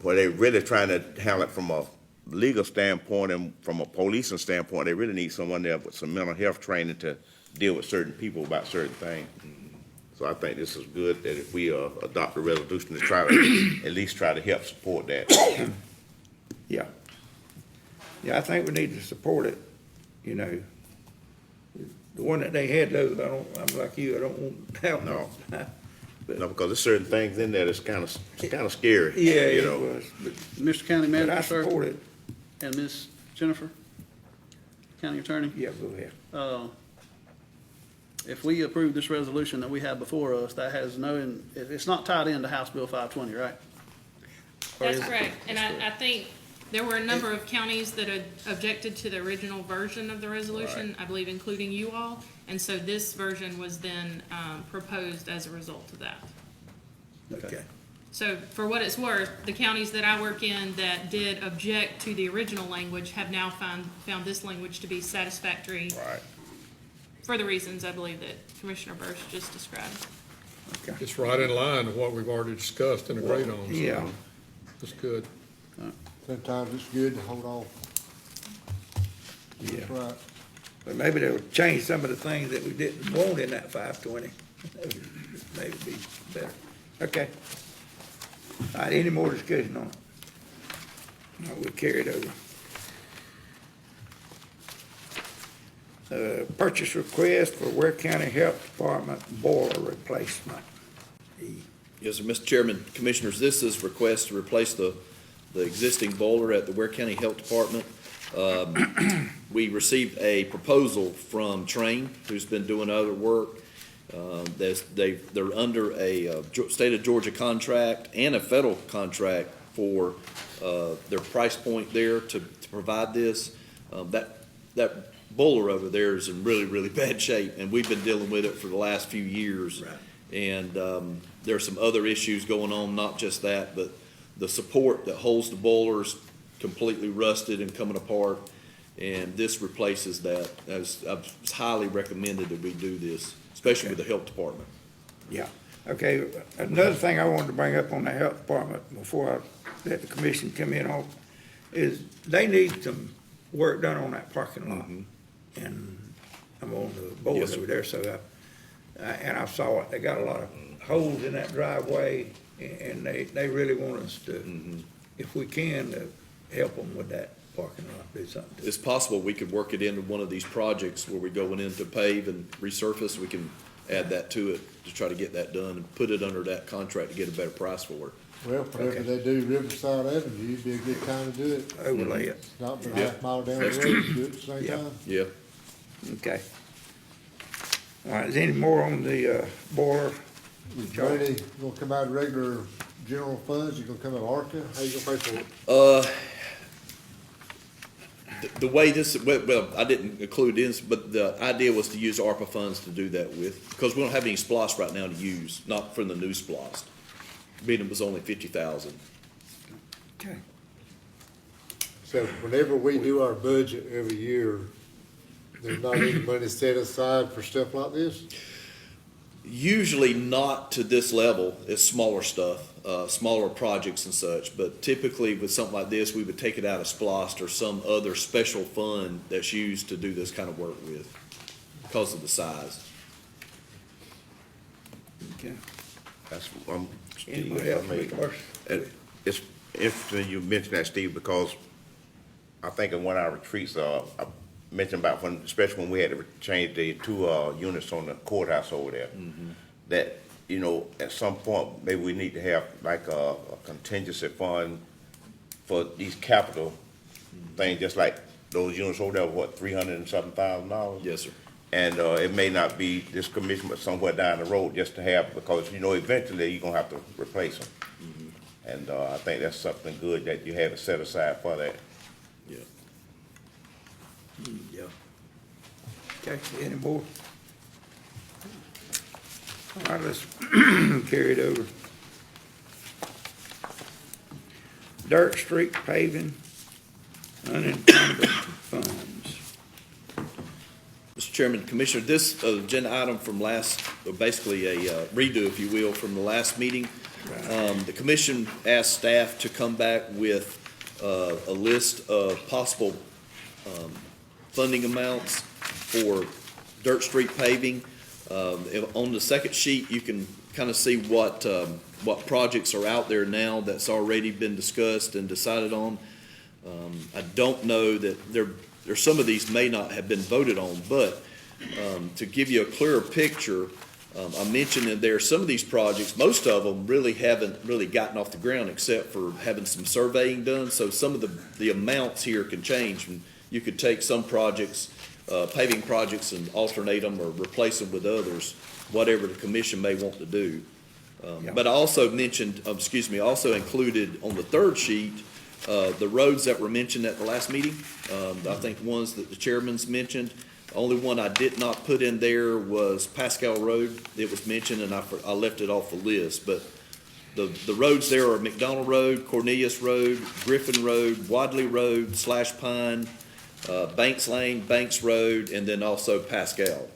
really trying to handle it from a legal standpoint and from a policing standpoint. They really need someone there with some mental health training to deal with certain people about certain things. So I think this is good that if we adopt a resolution to try to at least try to help support that. Yeah. Yeah, I think we need to support it, The one that they had, those, I'm like you, I don't want to have No. But- No, because there's certain things in there that's kind of scary. Yeah, it was, but Mr. County but I Manager, sir, support it. and Ms. Jennifer, County Attorney. Yeah, go ahead. If we approve this resolution that we have before us, that has it's not tied into House Bill 520, right? Or That's is it? correct, and I think there were a number of counties that had objected to the original version of the resolution, I believe including you all, and so this version was then, proposed as a result of that. Okay. So for what it's worth, the counties that I work in that did object to the original language have now found this language to be satisfactory Right. for the reasons I believe that Commissioner Bursch just described. Okay. It's right in line with what we've already discussed and agreed on. So Yeah. That's good. Sometimes it's good to hold off. Yeah. That's right. But maybe they'll change some of the things that we didn't want in that 520. Maybe be better. Okay. All right, any more discussion on it? No, we'll carry it over. Purchase request for Ware County Health Department boiler replacement. Yes, sir, Mr. Chairman, Commissioners, this is request to replace the existing boiler at the Ware County Health Department. We received a proposal from Train, who's been doing other work. They're under a state of Georgia contract and a federal contract for their price point there to provide this. That boiler over there is in really, really bad shape, and we've been dealing with it for the last few years. Right. And there's some other issues going on, not just that, but the support that holds the boiler is completely rusted and coming apart, and this replaces that. It's highly recommended that we do this, especially with the health department. Yeah, okay, another thing I wanted to bring up on the health department before I let the commission come in on is they need some work done on that parking lot. And I'm on the board Yes, sir. over there, so and I saw it, they got a lot of holes in that driveway, and they really want us to, if we can, to help them with that parking lot, do something to it. It's possible we could work it into one of these projects where we're going in to pave and resurface. We can add that to it to try to get that done and put it under that contract to get a better price for it. Well, whenever they do Riverside Avenue, it'd be a good time to do it. Overlay it, Not but a Yeah. half mile down the road, do it at the same Yeah. time. Yeah. okay. All right, is there any more on the, boiler? Brady, you gonna come out of regular general funds, you gonna come out of ARCA, how you gonna pay for it? The way this, well, I didn't include this, but the idea was to use ARPA funds to do that with, because we don't have any SPOS right now to use, not from the new SPOS. Being it was only 50,000. Okay. So whenever we do our budget every year, there's not any money set aside for stuff like this? Usually not to this level, it's smaller stuff, smaller projects and such, but typically with something like this, we would take it out of SPOS or some other special fund that's used to do this kind of work with, because of the size. Okay. That's, Anybody else, Rick Marshall? It's interesting you mentioned that, Steve, because I think in one of our retreats, I mentioned about when, especially when we had to change the two, units on the courthouse over there. That, you know, at some point, maybe we need to have like a contingency fund for these capital things, just like those units over there, what, $300 and something thousand? Yes, sir. And, it may not be this commission, but somewhere down the road, just to have, because, you know, eventually you're gonna have to replace them. And, I think that's something good that you have it set aside for that. Yeah. Yeah. Okay, any more? All right, let's carry it over. Dirt street paving, unencumbered funds. Mr. Chairman, Commissioner, this agenda item from last, basically a redo, if you will, from the last meeting. The commission asked staff to come back with a list of possible funding amounts for dirt street paving. On the second sheet, you can kind of see what projects are out there now that's already been discussed and decided on. I don't know that there's some of these may not have been voted on, but to give you a clearer picture, I mentioned that there are some of these projects, most of them really haven't really gotten off the ground except for having some surveying done. So some of the amounts here can change. And you could take some projects, paving projects, and alternate them or replace them with others, whatever the commission may want to do. But I also mentioned, also included on the third sheet, the roads that were mentioned at the last meeting. I think the ones that the chairman's mentioned. The only one I did not put in there was Pascal Road. It was mentioned, and I left it off the list. But the roads there are McDonald Road, Cornelius Road, Griffin Road, Wadley Road, Slash Pine, Banks Lane, Banks Road, and then also Pascal.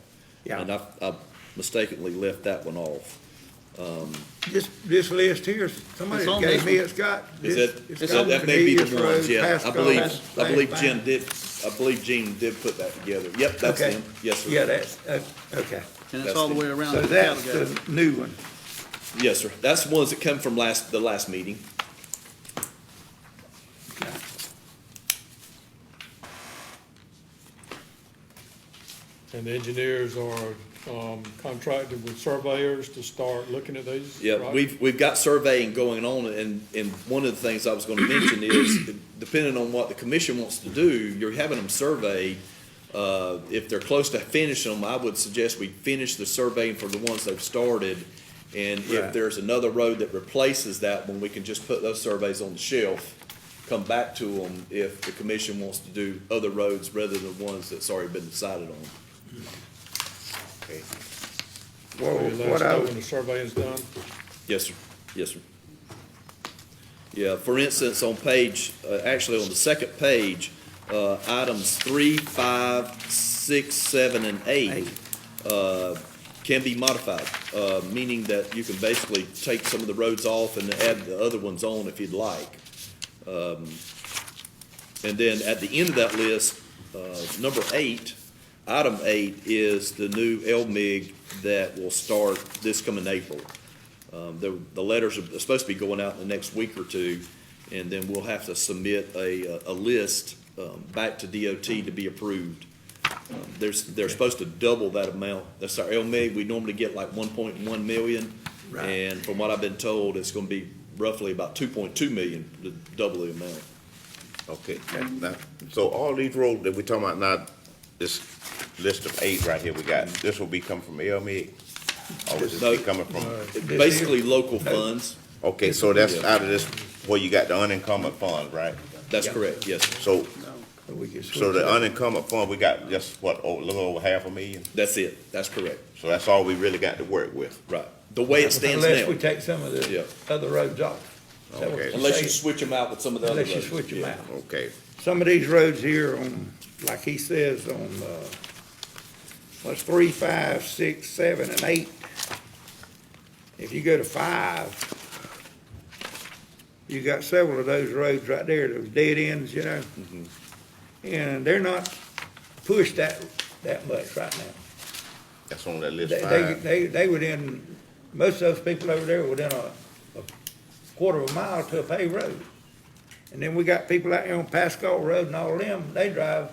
Yeah. And I mistakenly left that one off. This list here, somebody It's on gave this me, one. it's got. Is it's that, got that may be Cornelius the Road, ones, yeah. I Pascal, believe Slash Gene did put that together. Yep, that's Okay. them. Yes, sir. Yeah, that's, okay. And it's all the way around So the that's Calico. the new one. Yes, sir. That's the ones that come from the last meeting. And the engineers are, contracted with surveyors to start looking at these? Yeah, right? we've got surveying going on, and one of the things I was gonna mention is, depending on what the commission wants to do, you're having them surveyed. If they're close to finishing them, I would suggest we finish the surveying for the ones they've started. And if Right. there's another road that replaces that one, we can just put those surveys on the shelf, come back to them if the commission wants to do other roads rather than ones that's already been decided on. Okay. Well, Will you let us what I know was, when the surveying's done? Yes, sir. Yes, sir. Yeah, for instance, on page, actually on the second page, items 3, 5, 6, 7, and 8, can be modified, meaning that you can basically take some of the roads off and add the other ones on if you'd like. And then at the end of that list, number 8, item 8 is the new LMIG that will start this coming April. The letters are supposed to be going out in the next week or two, and then we'll have to submit a list back to DOT to be approved. They're supposed to double that amount. That's our LMIG. We normally get like 1.1 million. Right. And from what I've been told, it's gonna be roughly about 2.2 million to double the amount. Okay, now, so all these roads that we're talking about now, this list of 8 right here we got, this will be coming from LMIG? Or will this No. be coming from, Basically local funds. okay, so that's out of this, where you got the unencumbered funds, right? That's correct, yes, sir. So, We can switch so the it. unencumbered fund, we got just what, a little over 500,000? That's it. That's correct. So that's all we really got to work with? Right. The way it stands Unless we now. take some of Yeah. the other roads off. Is that what Okay. you're Unless you saying? switch them out with some of the other roads. Unless you switch them Yeah. out. Okay, Some of these roads here on, like he says, on, what's 3, 5, 6, 7, and 8. If you go to 5, you got several of those roads right there, those dead ends, you know? And they're not pushed that much right now. that's on that list They 5. they within, most of those people over there within a quarter of a mile to a paved road. And then we got people out here on Pascal Road and all of them, they drive,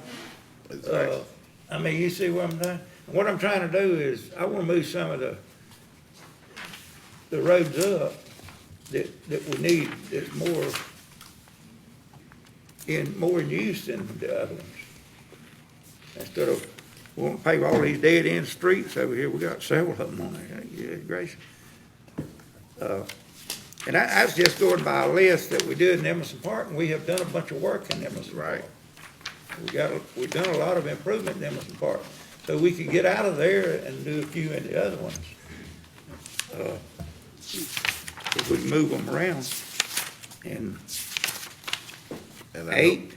Exactly. I mean, you see what I'm doing? And what I'm trying to do is, I wanna move some of the roads up that we need, that's more in use than the other ones. Instead of, we won't pave all these dead end streets over here, we got several of them on there, yeah, gracious. And I was just going by a list that we did in Emerson Park, and we have done a bunch of work in Emerson Park. We've done a lot of improvement in Emerson Park, so we could get out of there and do a few in the other ones. If we can move them around. And And I know- 8,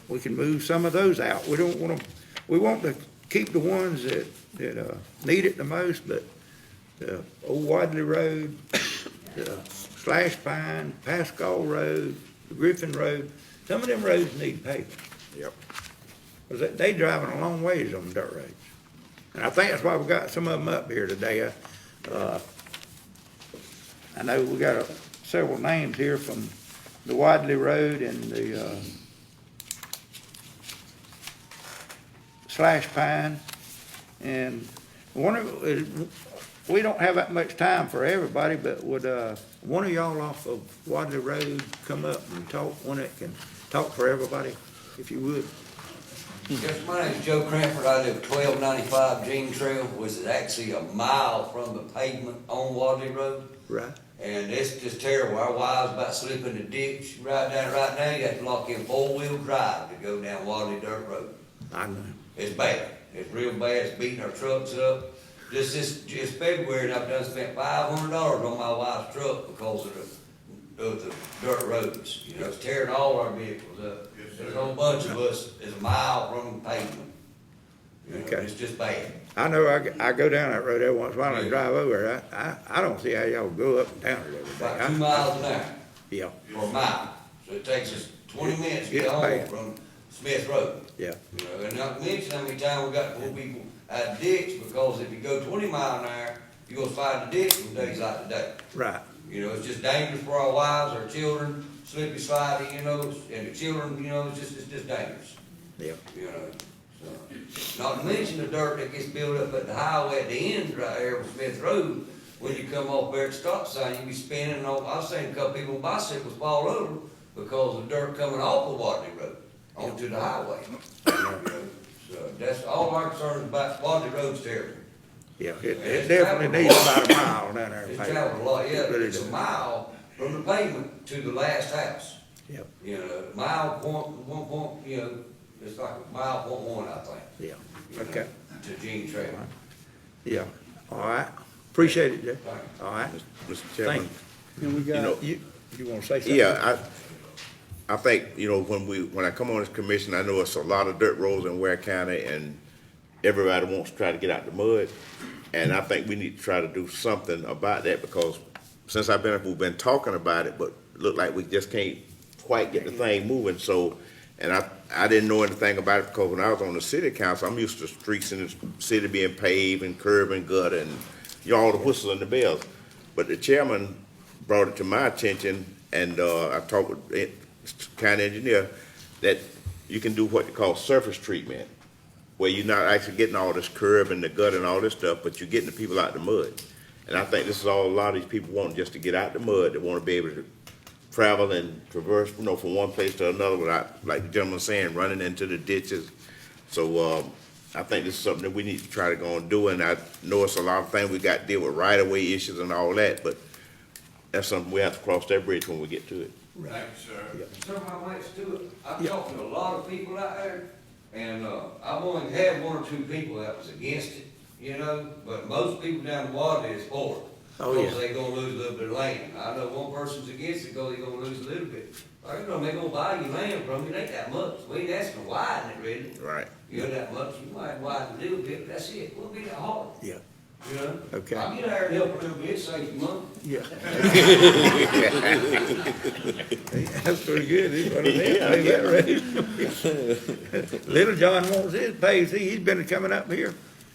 we can move some of those out. We don't want to, we want to keep the ones that need it the most, but the Old Wadley Road, the Slash Pine, Pascal Road, the Griffin Road, some of them roads need paving. Yep. Because they driving a long ways on dirt roads. And I think that's why we got some of them up here today. I know we got several names here from the Wadley Road and the Slash Pine. And we don't have that much time for everybody, but would one of y'all off of Wadley Road come up and talk, one that can talk for everybody, if you would? Yes, my name's Joe Cranford. I live at 1295 Jean Trail, which is actually a mile from the pavement on Wadley Road. Right. And it's just terrible. Our wives about slip in the ditch right now. You have to lock in 4-wheel drive to go down Wadley Dirt Road. I know. It's bad. It's real bad. It's beating our trucks up. Just February, and I've spent $500 on my wife's truck because of the dirt roads. You know, it's tearing all our vehicles up. There's a whole bunch of us is a mile from the pavement. You know, Okay. It's just bad. I know I go down that road every once in a while and drive over it. I don't see how y'all go up and down it every About day. 2 miles an hour Yeah, for a mile. So it takes us 20 minutes to get It's home bad. from Smith Road. yeah. You know, and not to mention how many times we got to pull people out of ditch, because if you go 20 mile an hour, you're gonna find the ditch from days like today. Right. You know, it's just dangerous for our wives, our children, slippy sliding, you know, and the children, you know, it's just dangerous. Yeah. You know, so, not to mention the dirt that gets built up at the highway at the end right there with Smith Road. When you come off there at the stop sign, you be spinning on, I've seen a couple people on bicycles fall over because of dirt coming off of Wadley Road onto the highway. You know, so that's all our concern about Wadley Road's terrible. Yeah, it definitely needs about a mile down there. It's traveled a lot, yeah, It really it's a does. mile from the pavement to the last house. Yep. You know, mile point, 1 point, you know, it's like a mile point 1, I think. Yeah, you know, okay, To Jean Trail. yeah, all right, appreciate it, Jeff, all right, Mr. Chairman, And we You know- got, you wanna say something? yeah, I think, you know, when I come on this commission, I know it's a lot of dirt roads in Ware County, and everybody wants to try to get out the mud. And I think we need to try to do something about that, because since I've been up, we've been talking about it, but look like we just can't quite get the thing moving. So And I didn't know anything about it because when I was on the city council, I'm used to streets in the city being paved and curb and gutter and, you know, all the whistles and the bells. But the chairman brought it to my attention, and, I talked with the county engineer, that you can do what you call surface treatment, where you're not actually getting all this curb and the gutter and all this stuff, but you're getting the people out the mud. And I think this is all a lot of these people want, just to get out the mud. They want to be able to travel and traverse, you know, from one place to another without, like the gentleman was saying, running into the ditches. So, I think this is something that we need to try to go and do, and I know it's a lot of things we got to deal with right-of-way issues and all that, but that's something we have to cross that bridge when we get to it. Thank you, sir. Sir, my mate's do it. I've talked to a lot of people out there, and, I've only had one or two people that was against it, you know, but most people down the water is for it. Oh, yeah. Because they gonna lose a little bit of land. I know one person's against it because they gonna lose a little bit. I know they gonna buy your land from you, it ain't that much. We ain't asking to widen it, really. Right. You know that much, you might widen a little bit, but that's it. It won't be that hard, Yeah, you know? okay. I'll get out and help a little bit, save some money. Yeah. That's pretty good. He's gonna pay that rate. Little John wants his pay. See, he's been coming up here.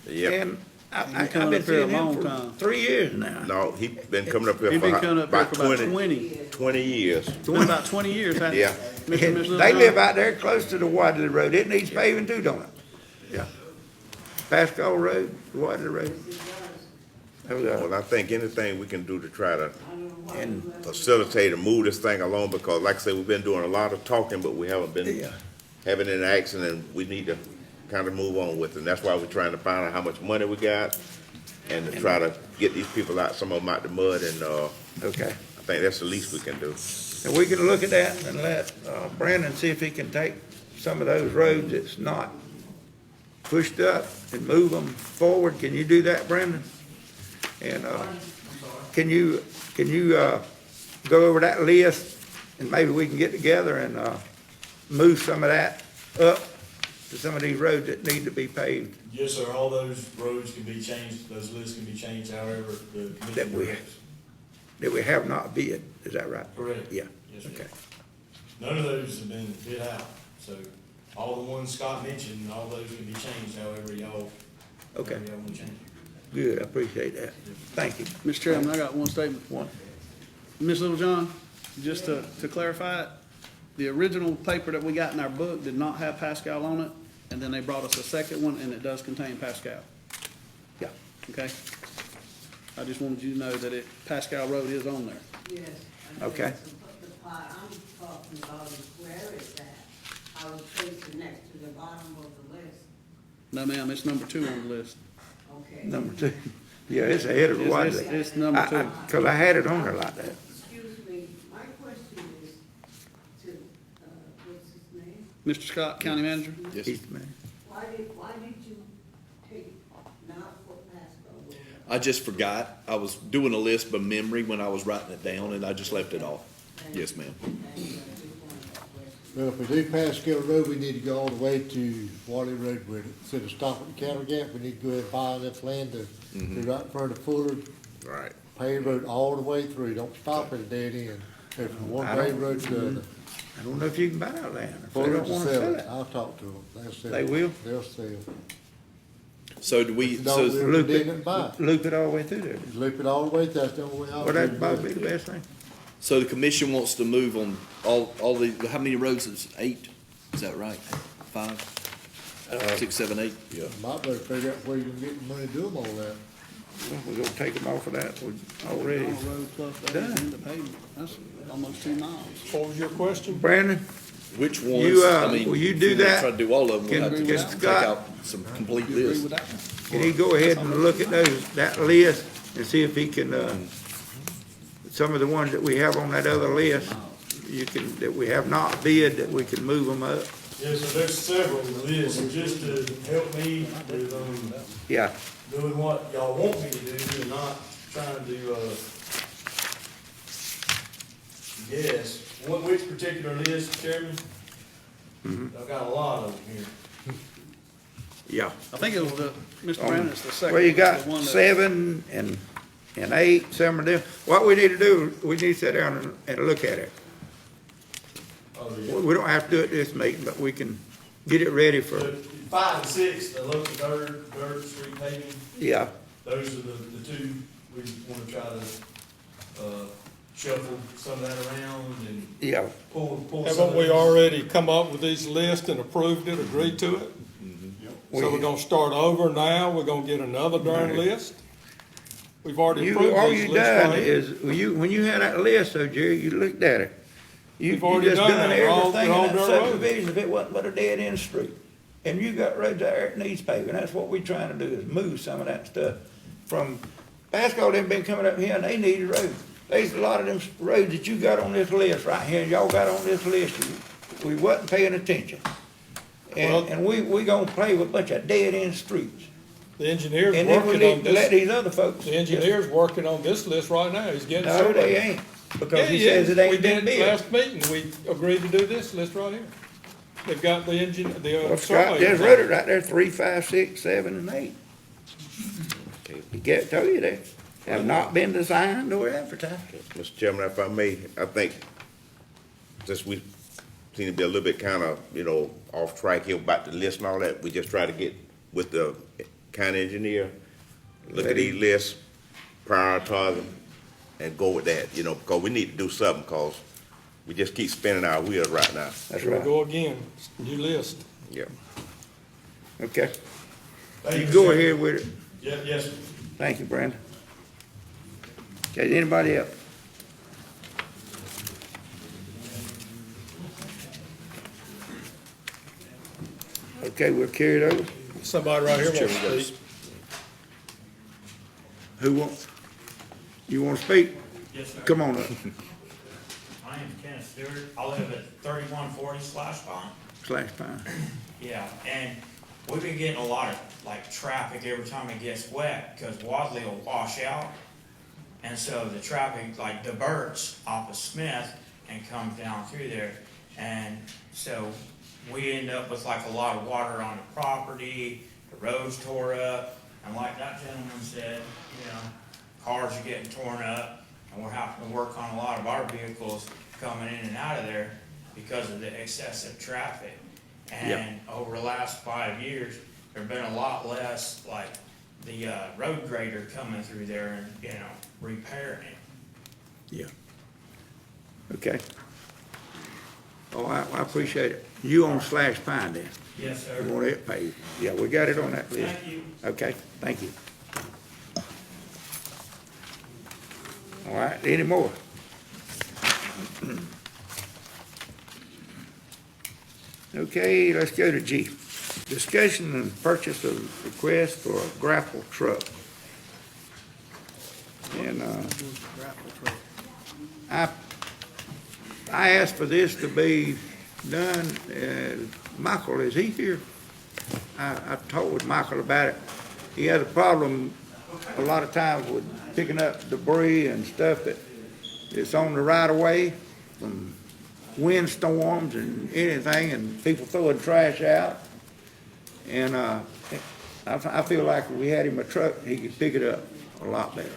Yep. And I've coming been up here a seeing him long for time. 3 years now. No, he been coming up here He for been coming up here about for about 20 20 years. It's been about 20 years, hasn't it? Yeah. Mr. and Ms. Little They John? live out there close to the Wadley Road. It needs paving too, don't it? Yeah. Pascal Road, Wadley Road. Well, I think anything we can do to try to And, facilitate and move this thing along, because like I said, we've been doing a lot of talking, but we haven't been yeah, having any action, and we need to kind of move on with it. And that's why we're trying to find out how much money we got and to try to get these people out, some of them out the mud, and, okay. I think that's the least we can do. And we can look at that and let Brandon see if he can take some of those roads that's not pushed up and move them forward. Can you do that, Brandon? And, can you go over that list and maybe we can get together and, move some of that up to some of these roads that need to be paved? Yes, sir, all those roads can be changed, those lists can be changed however the That commission we- directs. That we have not bid, is that right? Correct. Yeah, Yes, sir. okay. None of those have been bid out, so all the ones Scott mentioned, all those can be changed however y'all, Okay. however y'all want to change it. Good, I appreciate that. Thank you. Mr. Chairman, I got one statement. One. Ms. Littlejohn, just to clarify it, the original paper that we got in our book did not have Pascal on it, and then they brought us a second one, and it does contain Pascal. Yeah. Okay? I just wanted you to know that Pascal Road is on there. Yes. Okay. The part I'm talking about is where is that? I was placing next to the bottom of the list. No, ma'am, it's number 2 on the list. Okay. Number 2. Yeah, it's ahead of the Wadley. It's number 2. Cause I had it on there like that. Excuse me, my question is to, what's his name? Mr. Scott, County Manager? Yes. East man. Why did you take, not put Pascal Road? I just forgot. I was doing a list by memory when I was writing it down, and I just left it off. Yes, ma'am. Well, if we do Pascal Road, we need to go all the way to Wadley Road with it. Instead of stopping at the counter gap, we need to go ahead and buy enough land to be right in front of Fuller, Right. pave road all the way through. Don't stop at a dead end. Go from one I don't- paved road to the other. I don't know if you can buy that land. If they Fuller don't to wanna sell sell it. it. I'll talk to them. They'll sell it. They will? They'll sell. So do we, No, so, we'll Loop dig it and it, buy it. loop it all the way through there. Loop it all the way, that's the only way I'll Well, do that'd it. probably be the best thing. so the commission wants to move on all the, how many roads is 8? Is that right? 5? 6, 7, 8? Yeah. Might better figure out where you can get the money to do them all that. We're gonna take them off of that. We already. All road plus that is in the pavement. That's almost 2 miles. What was your question? Brandon, Which ones, You, I mean. will you if do we're gonna that? Try to do all of them, we'll have to Can just take Scott- out some complete You agree lists. with that one? can he go ahead and look at that list and see if he can, some of the ones that we have on that other list, that we have not bid, that we can move them up? Yes, so there's several lists, and just to help me with, Yeah, doing what y'all want me to do and not trying to, guess. Which particular list, Chairman? I've got a lot of them here. yeah. I think it was Mr. Brandon, it's the second. Well, you got the one that- 7 and 8, some of them. What we need to do, we need to sit down and look at it. Oh, yeah. We don't have to do it this meeting, but we can get it ready for, The 5 and 6, the local dirt street paving, yeah. those are the two we wanna try to, shuffle some of that around and Yeah, pull some Haven't of we those. already come up with these lists and approved it, agreed to it? So we're gonna start over now, we're gonna get another darn list? We've already approved all these you lists, done right? is, when you had that list, though, Jerry, you looked at it. You We've already just done that. They're all- everything they're all in that dirt roads. subdivision if it wasn't but a dead end street. And you got roads there that needs paving, that's what we trying to do, is move some of that stuff from, Pasco, them been coming up here and they need roads. There's a lot of them roads that you got on this list right here, and y'all got on this list, we wasn't paying attention. Well- And we gonna play with a bunch of dead end streets. The engineer's And then we working on need to let this, these other folks. the engineer's working on this list right now, he's getting No, surveyed. they ain't, because Yeah, he he says is. it ain't We been did built. last meeting, we agreed to do this list right here. They've got the Well, Scott survey. just wrote it right there, 3, 5, 6, 7, and 8. He can't tell you that. Have not been designed or advertised. Mr. Chairman, if I may, I think, since we seem to be a little bit kind of, off track here about the list and all that, we just try to get with the county engineer, look at these lists, prioritize them, and go with that, because we need to do something, because we just keep spinning our wheels right now. That's Here we right. go again, new list. Yeah. Okay. Thank You Mr. go Chairman. ahead with it. Yes, sir. Thank you, Brandon. Okay, anybody else? Okay, we'll carry those. Somebody right here wants Chairman, we to got speak. Who wants? You want to speak? Yes, sir. Come on up. My name's Kenneth Stewart. I live at 3140 Pond. /Pine. Yeah, and we've been getting a lot of traffic every time it gets wet because Wadley will wash out. And so the traffic diverts off of Smith and comes down through there. And so we end up with a lot of water on the property, the roads tore up. And like that gentleman said, cars are getting torn up. And we're having to work on a lot of our vehicles coming in and out of there because of the excessive traffic. And over the last 5 years, there've been a lot less the road grader coming through there and, repairing it. Yeah. Okay. Oh, I appreciate it. You on /Pine then? Yes, sir. You want it paid? Yeah, we got it on that list. Thank you. Okay, thank you. All right, any more? Okay, let's go to G. Discussion and purchase of request for a grapple truck. And, I asked for this to be done, Michael, is he here? I told Michael about it. He has a problem a lot of times with picking up debris and stuff that's on the right of way from windstorms and anything, and people throwing trash out. And, I feel like if we had him a truck, he could pick it up a lot better.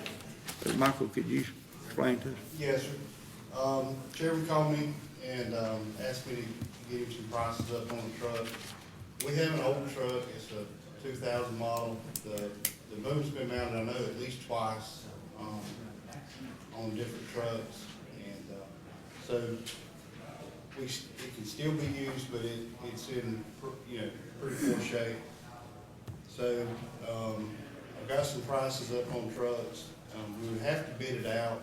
But Michael, could you explain to us? Yes, sir. Chairman called me and, asked me to give him some prices up on the truck. We have an old truck, it's a 2000 model. The boom's been mounted, I know, at least twice, on different trucks. And, so it can still be used, but it's in, pretty poor shape. So, I've got some prices up on trucks. We would have to bid it out.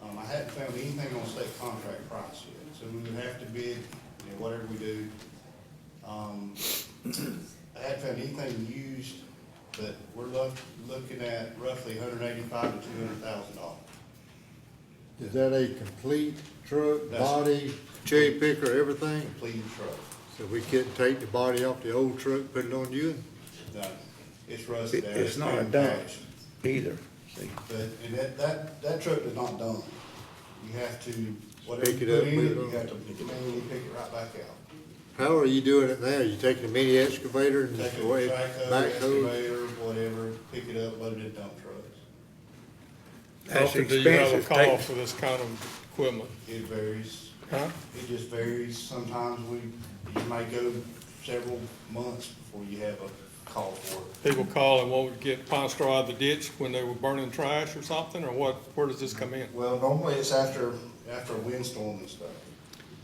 I hadn't found anything on state contract price yet, so we would have to bid, whatever we do. I hadn't found anything used, but we're looking at roughly $185,000 to $200,000. Is that a complete truck, That's- body, cherry picker, everything? Completed truck. So we couldn't take the body off the old truck, put it on you? No, it's rusted out. It's not a been dump patched. either, see? But, and that truck is not done. You have to, whatever Pick you it put up, in put it, it you on. have to manually pick it right back out. How are you doing it now? You taking a mini excavator and Take away, a backhoe, backhoe? excavator, whatever, pick it up, load it in dump trucks. That's How often do you have a expensive. call for this kind of equipment? It varies. Huh? It just varies. Sometimes you may go several months before you have a call for it. People call and want to get pine straw out of the ditch when they were burning trash or something, or what, where does this come in? Well, normally it's after a windstorm and stuff.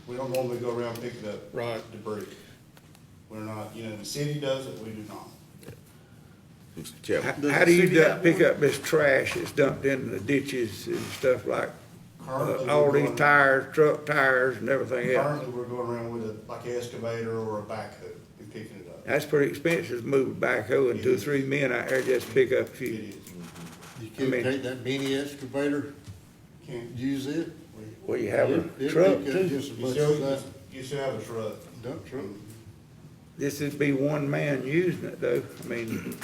We don't normally go around picking up Right. debris. We're not, the city does it, we do not. Mr. Chairman. How do you pick up this trash that's dumped in the ditches and stuff like, Currently, all we're these going- tires, truck tires and everything else? Currently, we're going around with like an excavator or a backhoe and picking it up. That's pretty expensive to move a backhoe and 2 or 3 men out there just pick up a It few. is. You can't take that mini excavator, Can't, use it. Well, you have a It truck pick up too. just as you much as still, that you still have a truck. dump truck. This would be one man using it though. I mean,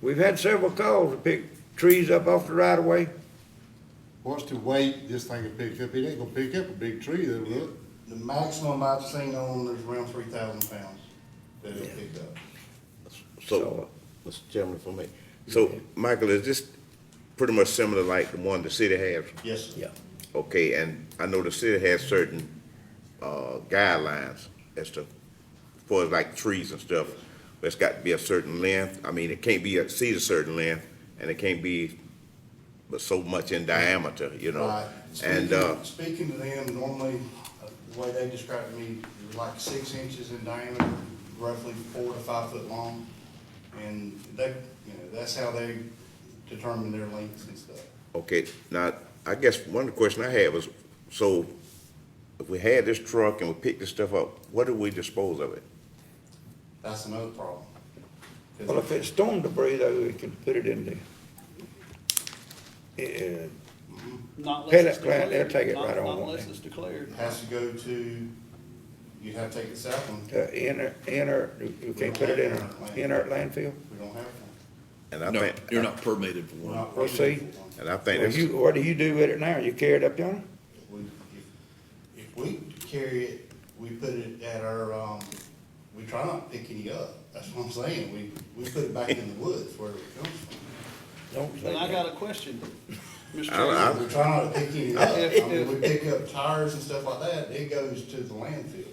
we've had several calls to pick trees up off the right of way. What's the weight this thing will pick up? It ain't gonna pick up a big tree, though, will it? The maximum I've seen on is around 3,000 pounds that it'll pick up. So, Mr. Chairman, for me, so, Michael, is this pretty much similar like the one the city has? Yes, sir. Yeah. Okay, and I know the city has certain, guidelines as to, as far as like trees and stuff, but it's got to be a certain length. I mean, it can't exceed a certain length, and it can't be but so much in diameter, Right. And, Speaking to them, normally, the way they describe it to me, it was like 6 inches in diameter, roughly 4 to 5 foot long. And they, that's how they determine their lengths and stuff. okay, now, I guess one of the questions I had was, so if we had this truck and we picked this stuff up, what do we dispose of it? That's another problem. 'Cause Well, if it's storm debris though, we can put it in the, Not unless pellet it's plant, they'll declared. take it Not- right on, Not won't unless they? it's declared. It has to go to, you'd have to take it south one. you can't put it in an inert landfill? We don't have one. And I No, think, you're not permitted for We're one. not Well, permitted see, for one. and I think Well, that's, what do you do with it now? You carry it up yonder? If we carry it, we put it at our, we try not to pick any up. That's what I'm saying. We put it back in the woods where it comes from. Don't say And I that. got a question, Mr. I- Chairman. We try not to pick any up. If- I mean, we pick up tires and stuff like that, it goes to the landfill,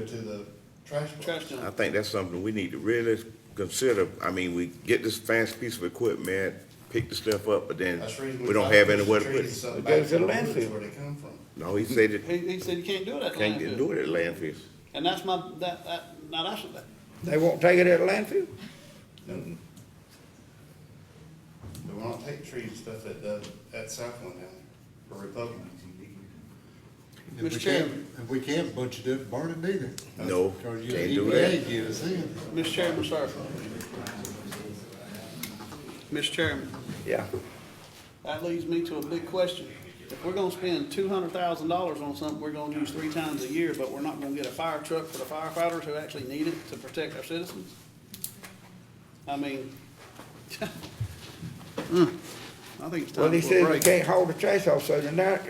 to the trash Trash box. I dump. think that's something we need to really consider. I mean, we get this fancy piece of equipment, pick the stuff up, but then That's the reason we don't try have push the anywhere to put trees it. up It back goes to the woods landfill. Where they come from. No, he said it He said you can't do it at the can't landfill. do it at landfills. And that's now that's, They won't take it at a landfill? But we don't take trees and stuff at Southland down there, for Republic. If we Mr. Chairman. can't- If we can't bunch it up, burn it neither. No, Because you can't do EPA that. give us in. Mr. Chairman, sir. Mr. Chairman, Yeah. that leads me to a big question. If we're gonna spend $200,000 on something we're gonna use 3 times a year, but we're not gonna get a fire truck for the firefighters who actually need it to protect our citizens? I mean, I think it's Well, time he for a said we break. can't haul the trash off, so tonight,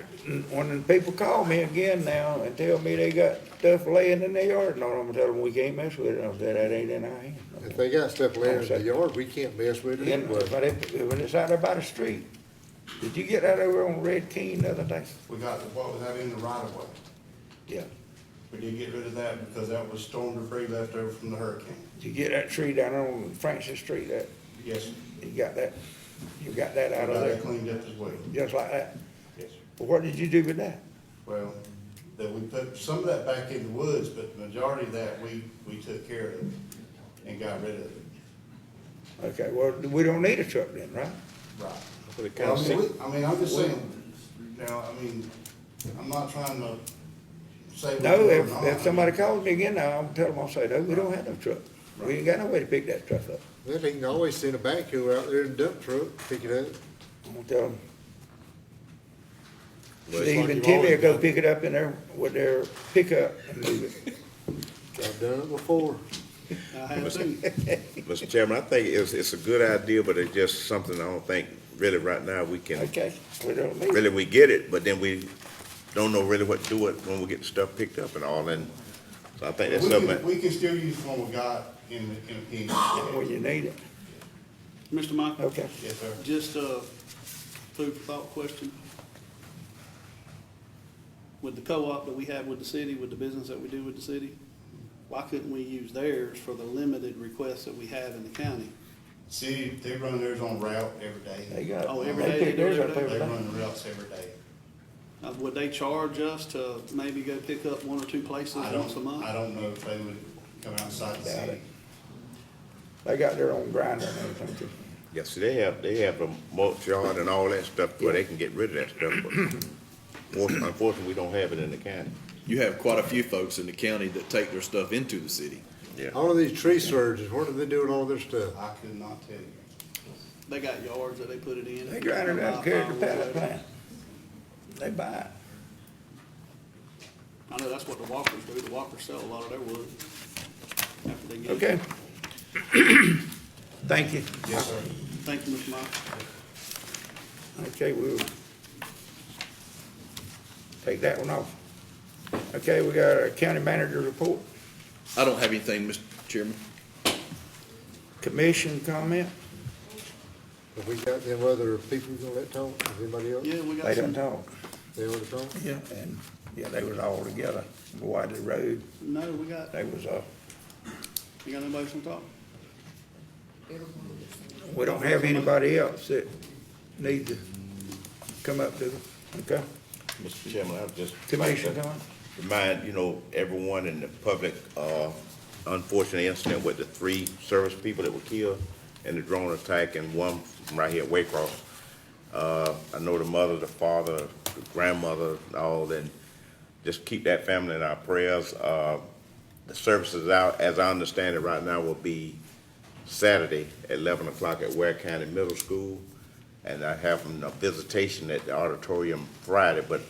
when the people call me again now and tell me they got stuff laying in their yard, no, I'm gonna tell them we can't mess with it, I said, that ain't in our hands. If they got stuff laying in the yard, we can't mess with it And, anyway. but when it's out there by the street, did you get that over on Red King the other day? We got, what was that in the right of way? Yeah. We did get rid of that because that was storm debris left over from the hurricane. Did you get that tree down on Francis Street, that, Yes, sir. you got that out We of got there, that cleaned up as well. just like that? Yes, sir. Well, what did you do with that? Well, that we put some of that back in the woods, but the majority of that, we took care of and got rid of it. Okay, well, we don't need a truck then, right? Right. But it Well, kinda I'm just saying, now, I'm not trying to say. we No, do or if not. somebody calls me again now, I'm tell them, I'll say, no, we don't have no truck. We ain't got no way to pick that truck up. Well, they can always send a backhoe out there and dump truck, pick it up. I'm gonna tell them. Well, Steve like and you've Timmy will always go done. pick it up in there with their pickup and move it. I've done it before. I have too. Mr. Chairman, I think it's a good idea, but it's just something I don't think really right now we can, Okay, we don't need it. really we get it, but then we don't know really what to do with when we get the stuff picked up and all, and so I think that's something. We can still use the one we got in a pinch. When you need it. Mr. Michael? Okay. Yes, sir. Just a food for thought question. with the co-op that we have with the city, with the business that we do with the city, why couldn't we use theirs for the limited requests that we have in the county? City, they run theirs on route every day. They got, Oh, every they day pick they do theirs it up every every They day. run the routes every day. Would they charge us to maybe go pick up one or two places once a month? I don't know if they would come outside the Doubt city. it. They got their own grinder and everything too. Yes, they have a mulch yard and all that stuff where they can get rid of that stuff, but unfortunately, we don't have it in the county. You have quite a few folks in the county that take their stuff into the city. Yeah. All of these tree surgeons, what do they do with all their stuff? I could not tell you. They got yards that they put it in. They grind it up, carry it to pallet plant. They buy it. I know that's what the walkers do. The walkers sell a lot of their wood after they get it. Okay. Thank you. Yes, sir. Thank you, Mr. Miles. Okay, we'll take that one off. Okay, we got a county manager report, I don't have anything, Mr. Chairman. commission comment. Have we got them other people gonna let talk? Is anybody else? Yeah, we got They some. done talk. They already talked? Yeah. And, yeah, they was all together, Wadley Road. No, we got, They was, you got anybody from talk? we don't have anybody else that needs to come up to, okay? Mr. Chairman, I would just. Commission comment? Remind, everyone in the public, unfortunate incident with the 3 service people that were killed in the drone attack, and one from right here at Waycross. I know the mother, the father, the grandmother, all, and just keep that family in our prayers. The services out, as I understand it right now, will be Saturday at 11 o'clock at Ware County Middle School. And I have a visitation at the auditorium Friday, but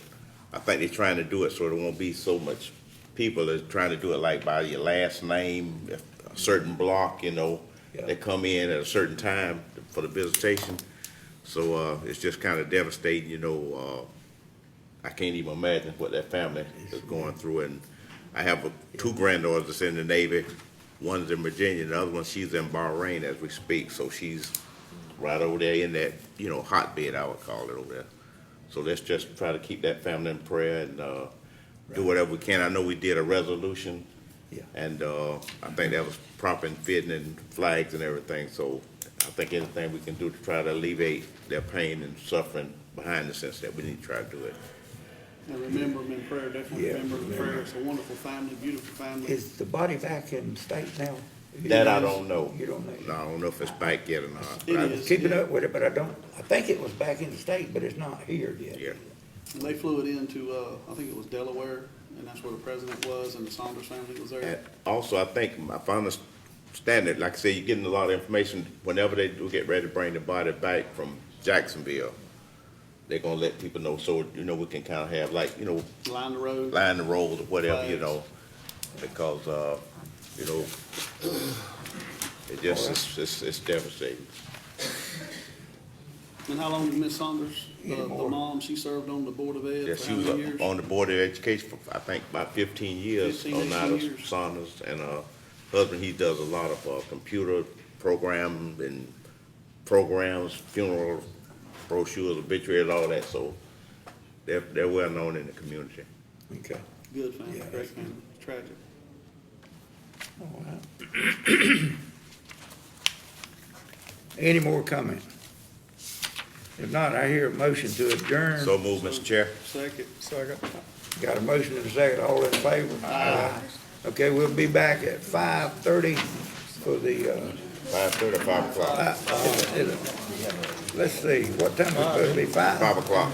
I think they're trying to do it so there won't be so much people. They're trying to do it like by your last name, a certain block, they come in at a certain time for the visitation. So, it's just kind of devastating, I can't even imagine what that family is going through. And I have 2 granddaughters that's in the Navy. One's in Virginia, the other one, she's in Bahrain as we speak. So she's right over there in that, hotbed, I would call it over there. So let's just try to keep that family in prayer and do whatever we can. I know we did a resolution. Yeah. And I think that was proper and fitting and flags and everything. So I think anything we can do to try to alleviate their pain and suffering behind the scenes, that we need to try to do it. And remember them in prayer, definitely Yeah, remember them in prayer. It's a wonderful family, beautiful family. Is the body back in state now? That I don't know. You don't know? No, I don't know if it's back yet or not. It I is, was keeping yeah. up with it, but I think it was back in the state, but it's not here yet. Yeah. And they flew it into, I think it was Delaware, and that's where the president was, and the Saunders family was there. And also, I think, if I understand it, like I say, you're getting a lot of information. Whenever they do get ready to bring the body back from Jacksonville, they're gonna let people know, so, we can kind of have like, Line the road. line the road or whatever, Flags. because, it just, it's devastating. And how long did Miss Saunders, the Anymore. mom, she served on the Board of Ed Yeah, for she how was many years? on the Board of Education for, I think, about 15 years. 15, 18 Oneida years. Saunders, and husband, he does a lot of computer program and programs, funeral brochures, obituaries, all that. So they're well known in the community. Okay. Good family, Yeah, great that's family, tragic. All right. Any more comment? If not, I hear a motion to adjourn. So move, Mr. Chair. Second. Got a motion and a second, all in favor? Aye. Okay, we'll be back at 5:30 for the, 5:30 or 5 o'clock? let's see, what time is it supposed to be, 5? 5 o'clock.